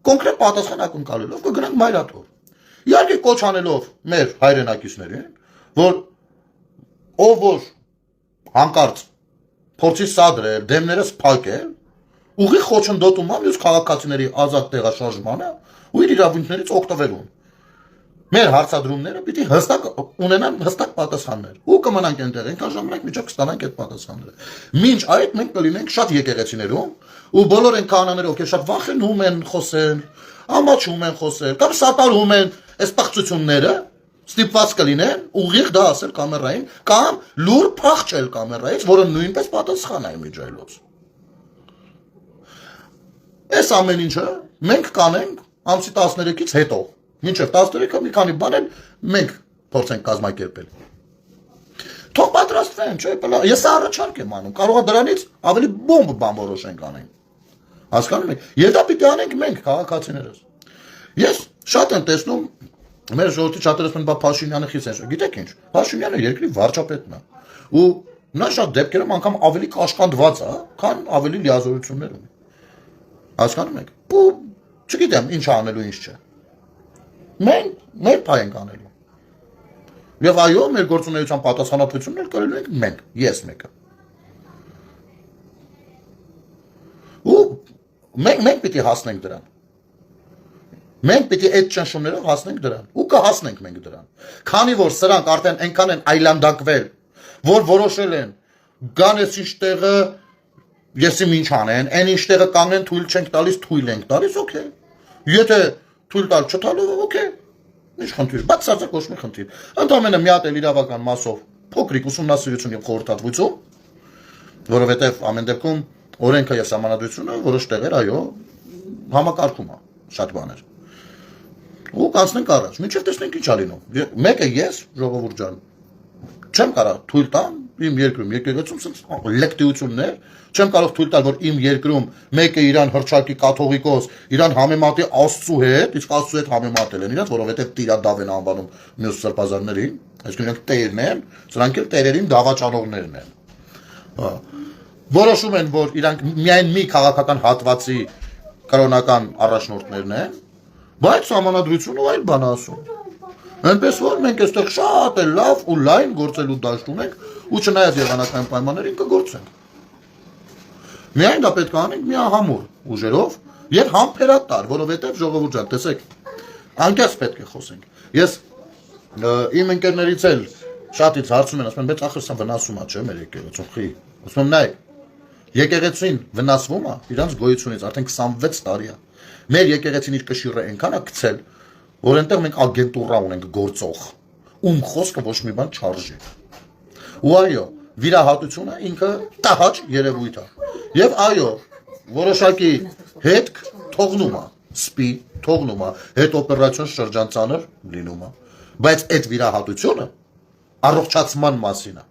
կոնկրետ պատասխանատուն կալելով կգնանք մայրաթոր։ Իհարկե կոչ անելով մեր հայրենակիցներին, որ ով որ հանկարծ փորձի սադրել, դեմներս փակել, ուղի խոչընդոտում ամ մյուս քաղաքացիների ազատ տեղաշարժմանը ու իր իրավունքներից օգտվելուն։ Մեր հարցադրումները պիտի հստակ ունենան հստակ պատասխաններ։ Ու կմնանք այնտեղ, այնքան ժամանակ միջով կստանանք այդ պատասխանները։ Մինչ այդ մենք կլինենք շատ եկեղեցիներում ու բոլոր այն քահանաները, ովքեր շատ վախենում են խոսել, ամաչում են խոսել, կամ սատարում են այս պղծությունները, ստիպված կլինեն ուղիղ դա ասել կամերային, կամ լուր փախչել կամերայից, որը նույնպես պատասխան է իմիջայլոց։ Այս ամեն ինչը մենք կանենք ամսի 13-ից հետո, մինչև 13-ը մի քանի բան են մենք փորձենք կազմակերպել։ Թող պատրաստվեն, չէ՞, ես առաջարկ եմ անում, կարող է դրանից ավելի բոմբ բան որոշենք անենք։ Հասկանում եք։ Եվ դա պիտի անենք մենք քաղաքացիներս։ Ես շատ եմ տեսնում մեր ժողովրդի շատերս մեն Փաշինյանը խիսեն։ Գիտեք ինչ, Փաշինյանը երկրի վարչապետն է։ Ու նա շատ դեպքերում անգամ ավելի կաշկանդված է, քան ավելի լիազորություններ ունի։ Հասկանում եք։ Ու չգիտեմ ինչ անելու, ինչ չէ։ Մենք մեր փայ ենք անելու։ Եվ այո, մեր գործունեության պատասխանատվությունն կրելու ենք մենք, ես մեկը։ Ու մենք պիտի հասնենք դրան։ Մենք պիտի այդ ճնշումներով հասնենք դրան։ Ու կհասնենք մենք դրան։ Քանի որ սրանք արդեն այնքան են այլանդակվել, որ որոշել են գանես ինչ տեղը ես իմ ինչ անեն, այն ինչ տեղը կանգնեն թույլ չենք տալիս, թույլ ենք տալիս, օքեյ։ Եթե թույլ տալ չտալու, օքեյ։ Ինչ խնդիր, բացարձակ ոչ մի խնդիր։ Ընդամենը մի հատ էլ իրավական մասով փոքրիկ ուսումնասիրություն եւ խորհրդատվություն, որովհետեւ ամեն դեպքում օրենքը եւ սահմանադրությունը որոշ տեղեր այո համակարգում է շատ բաներ։ Ու կանցնենք առաջ, մինչև տեսնենք ինչ ա լինում։ Մեկը ես, ժողովուրդ ջան, չեմ կարող թույլ տամ իմ երկրում եկեղեցում լեկտիություններ, չեմ կարող թույլ տալ, որ իմ երկրում մեկը իրան հրճակի կաթողիկոս, իրան համեմատի Աստծու հետ, իսկ Աստծու հետ համեմատել են իրաց, որովհետև տիրադավ են անվանում մյուս սրբազաններին, այսինքն իրենք տերն են, սրանք էլ տերերին դավաճանողներն են։ Որոշում են, որ իրանք միայն մի քաղաքական հատվածի կրոնական առաջնորդներն են, բայց սահմանադրությունը այլ բան ասում։ Այնպես որ մենք այստեղ շատ էլ լավ ու լայն գործելու դաշտ ունենք ու չնայած եղանակային պայմաններին կգործենք։ Միայն դա պետք է անենք միահամուռ ուժերով եւ համբերատար, որովհետեւ ժողովուրդ ջան, տեսեք, անկեղծ պետք է խոսենք։ Ես իմ ընկերներից էլ շատից հարցում են, ասում են, բայց ախր սա վնասում է, չէ՞, մեր եկեղեցուն խի։ Ասում եմ, նայեք, եկեղեցին վնասվում է իրանց գոյությունից արդեն 26 տարի է։ Մեր եկեղեցին իր կշիռը այնքան է գցել, որ այնտեղ մենք ագենտուրա ունենք գործող, ում խոսքը ոչ մի բան չարժի։ Ու այո, վիրահատությունը ինքը տհաճ երևույթ է։ Եվ այո, որոշակի հետք թողնում է, սպի թողնում է, հետ օպերացիոն շրջանցանր լինում է։ Բայց այդ վիրահատությունը առողջացման մասին է։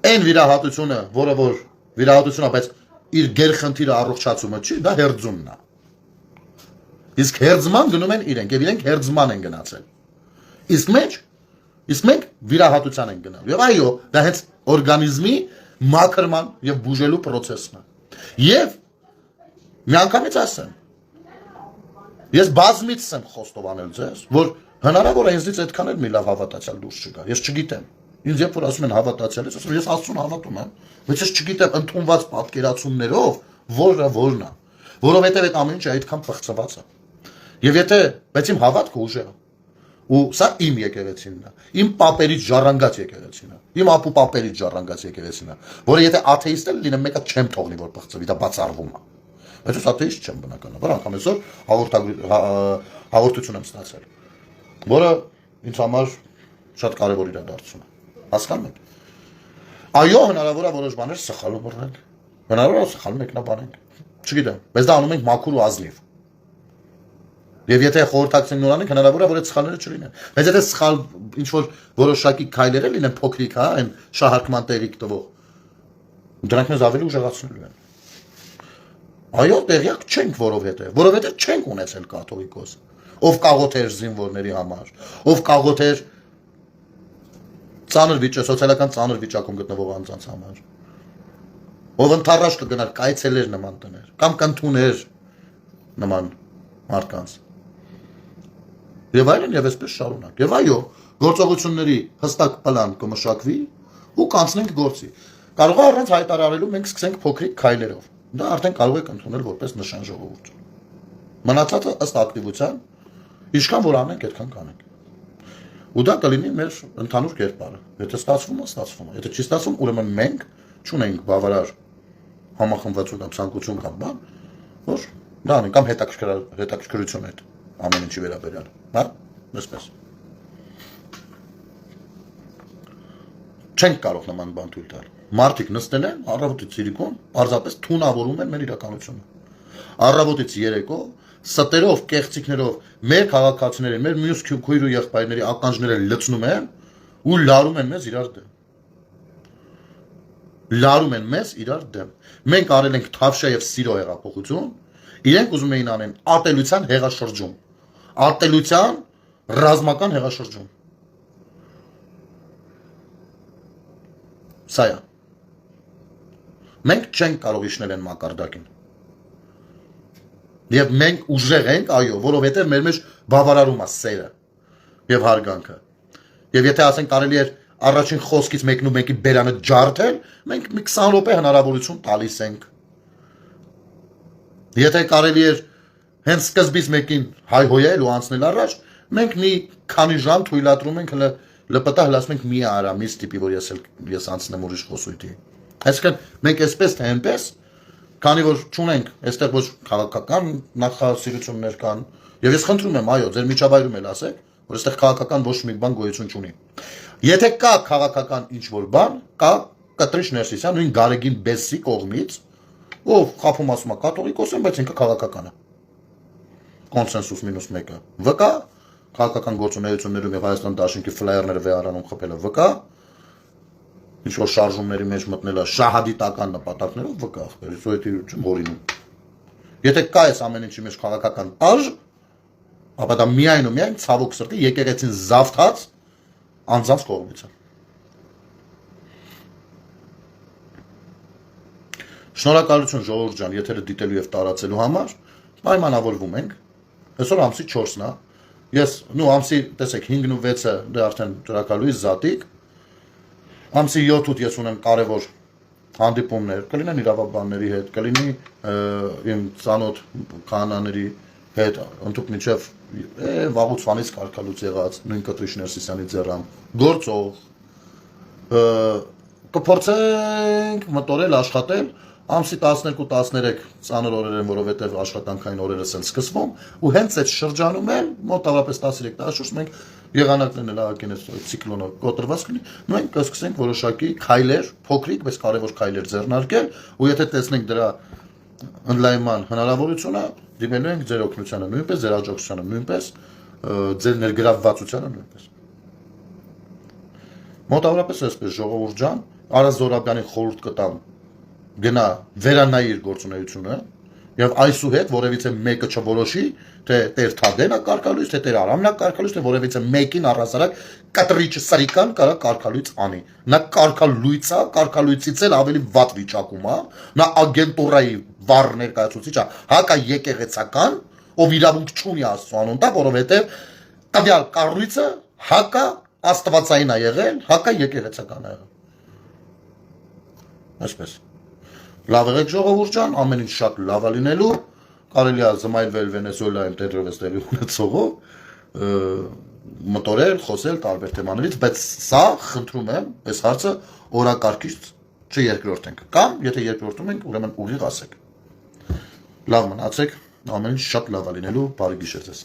Այն վիրահատությունը, որը որ վիրահատությունը, բայց իր գերխնդիրը առողջացումը չի, դա հերձումն է։ Իսկ հերձման գնում են իրենք, եւ իրենք հերձման են գնացել։ Իսկ մենք վիրահատության ենք գնալ։ Եվ այո, դա հենց օրգանիզմի մաքրման եւ բուժելու process-ն է։ Եվ միանգամից ասեմ, ես բազմից եմ խոստովանել ձեզ, որ հնարավոր է ինձից այդքան էլ մի լավ հավատացյալ դուրս չգա։ Ես չգիտեմ։ Ինձ երբ որ ասում են հավատացյալ, ես Աստծուն հավատում եմ, բայց ես չգիտեմ ընդունված պատկերացումներով որը որն է, որովհետև այդ ամեն ինչը այդքան փղծված է։ Եվ եթե, բայց իմ հավատքը ուժեղ է։ Ու սա իմ եկեղեցին է, իմ պապերից ժառանգած եկեղեցին է, իմ ապու պապերից ժառանգած եկեղեցին է, որը եթե աթեիստ էլ լինեմ, մեկը չեմ թողնի որ փղծվի, դա բացառվում է։ Բայց ես աթեիստ չեմ բնականաբար, անգամ այսօր հաղորդություն եմ ստացել, որը ինձ համար շատ կարևոր իրադարձություն է։ Հասկանում եք։ Այո, հնարավոր է որոշ բաներ սխալը բռնենք։ Հնարավոր է սխալ մեկնաբանենք։ Չգիտեմ, բայց դա անում ենք մաքուր ու ազնիվ։ Եվ եթե խորհրդակցենք նորանենք, հնարավոր է որ այդ սխալները չլինեն։ Բայց եթե սխալ ինչ որ որոշակի քայլեր լինեն փոքրիկ, հա, այն շահարկման տեղիք տվող, դրանք մեզ ավելի ուժեղացնելու են։ Այո, տեղյակ չենք, որովհետև չենք ունեցել կաթողիկոս, ով կաղոթեր զինվորների համար, ով կաղոթեր սոցիալական ծանր վիճակում գտնվող անձանց համար, ով ընթառաշ կգնար կայցելեր նման տներ, կամ կընդուներ նման մարդկանց։ Եվ այլն եւ այսպես շարունակ։ Եվ այո, գործողությունների հստակ պլան կմշակվի ու կանցնենք գործի։ Կարող է առանց հայտարարելու մենք սկսենք փոքրիկ քայլերով։ Դա արդեն կարող եք ընդունել որպես նշան ժողովուրդ։ Մնացածը ըստ ակտիվության, ինչքան որ անենք, այդքան կանենք։ Ու դա կլինի մեր ընդհանուր կերպարը։ Եթե ստացվում է, ստացվում է։ Եթե չի ստացվում, ուրեմն մենք չունենք բավարար համախմբվածություն կամ ցանկություն կամ բան, որ դա անենք կամ հետաքրքրություն այդ ամեն ինչի վերաբերյալ, հա, այսպես։ Չենք կարող նման բան թույլ տալ։ Մարդիկ նստել են առավոտից ցիրիկում, պարզապես թունավորում են մեր իրականությունը։ Առավոտից երեկո ստերով, կեղծիքներով մեր քաղաքացիներին, մեր մյուս քույր ու եղբայրների ականջները լցնում են ու լարում են մեզ իրար դեմ։ Լարում են մեզ իրար դեմ։ Մենք արել ենք թավշյա եւ սիրո հեղափոխություն, իրենք ուզում էին անեն ատելության հեղաշրջում, ատելության ռազմական հեղաշրջում։ Սա է։ Մենք չենք կարող իջնել այն մակարդակին։ Եվ մենք ուժեղ ենք, այո, որովհետև մեր մեջ բավարարում է սերը եւ հարգանքը։ Եվ եթե ասենք կարելի է առաջին խոսքից մեկն ու մեկի բերանը ջարդել, մենք մի 20 րոպե հնարավորություն տալիս ենք։ Եթե կարելի է հենց սկզբից մեկին հայհոյել ու անցնել առաջ, մենք մի քանի ժամ թույլատրում ենք լպտա հլասում ենք մի արա, մի ստիպի, որ ես անցնեմ ուրիշ խոսույթի։ Այսինքն մենք այսպես թե այնպես, քանի որ չունենք այստեղ ոչ քաղաքական նախասիրություններ կան, եւ ես խնդրում եմ, այո, ձեր միջավայրում էլ ասեք, որ այստեղ քաղաքական ոչ մի բան գոյություն չունի։ Եթե կա քաղաքական ինչ-որ բան, կա Կտրիշ Ներսիսյան, նույն Գարեգին Բեսսի կողմից, ով խափում ասում է կաթողիկոս են, բայց ինքը քաղաքական է։ Կոնսենսուս մինուս 1-ը։ ՎԿ քաղաքական գործունեություններում եւ Հայաստան դաշինքի ֆլայերները վեհարանում խփելը ՎԿ, ինչ որ շարժումների մեջ մտնելը շահադիտական նպատակներով ՎԿ ախպերի, սովետի չմորինում։ Եթե կա այս ամեն ինչի մեջ քաղաքական արժ, ապա դա միայն ու միայն ցավոք սրտի եկեղեցին զավթած անձանց կողմից է։ Շնորհակալություն ժողովուրդ ջան, եթերը դիտելու եւ տարածելու համար, պայմանավորվում ենք։ Այսօր ամսի 4-ն է։ Ես ամսի, տեսեք, 5-ն ու 6-ը դե արդեն ճրակալույս զատիկ։ Ամսի 7-ուց ես ունեմ կարևոր հանդիպումներ, կլինեն իրավաբանների հետ, կլինի իմ ծանոթ քահանաների հետ, ընդհանուր միջև վաղուց վանից կարգալուց եղած նույն Կտրիշ Ներսիսյանի ձեռամ գործող կփորձենք մտորել, աշխատել, ամսի 12-13 ծանր օրեր են, որովհետև աշխատանքային օրերս են սկսվում, ու հենց այդ շրջանում են, մոտավորապես 13 տարեշուրջ մենք եղանակներն էլ ահագին ցիկլոնը կոտրված կլինի, մենք կսկսենք որոշակի քայլեր, փոքրիկ, բայց կարևոր քայլեր ձեռնարկել, ու եթե տեսնենք դրա ընդլայնման հնարավորությունը, դիմելու ենք ձեր օգնությանը նույնպես, ձեր աջակցությանը նույնպես, ձեր ներգրավվածությանը նույնպես։ Մոտավորապես այսպես ժողովուրդ ջան, Արա Զորաբյանին խորհուրդ կտամ գնա վերանայի իր գործունեությունը եւ այսուհետ որևիցե մեկը չորոշի, թե Տեր Թադենը կարգալույց, թե Տեր Արամն է կարգալույց, թե որևիցե մեկին առհասարակ կտրիչը սրիկան կարա կարգալույց անի։ Նա կարգալույց է, կարգալույցից էլ ավելի վատ վիճակում է, նա ագենտուրայի վառ ներկայացուցիչ է, հակա եկեղեցական, ով իրավունք չունի Աստծո անունտա, որովհետեւ տվյալ կառույցը հակա աստվածային է եղել, հակա եկեղեցական է եղել։ Այսպես։ Լավ եղեք ժողովուրդ ջան, ամեն ինչ շատ լավ է լինելու, կարելի է զմայլվել Վենեսուելայում տերևս տեղի ունեցողով, մտորել, խոսել տարբեր թեմաներից, բայց սա խնդրում եմ, այս հարցը օրակարգից չերկրորդենք, կամ եթե երկրորդում ենք, ուրեմն ուղիղ ասեք։ Լավ մնացեք, ամեն ինչ շատ լավ է լինելու, բարի գիշեր ձեզ։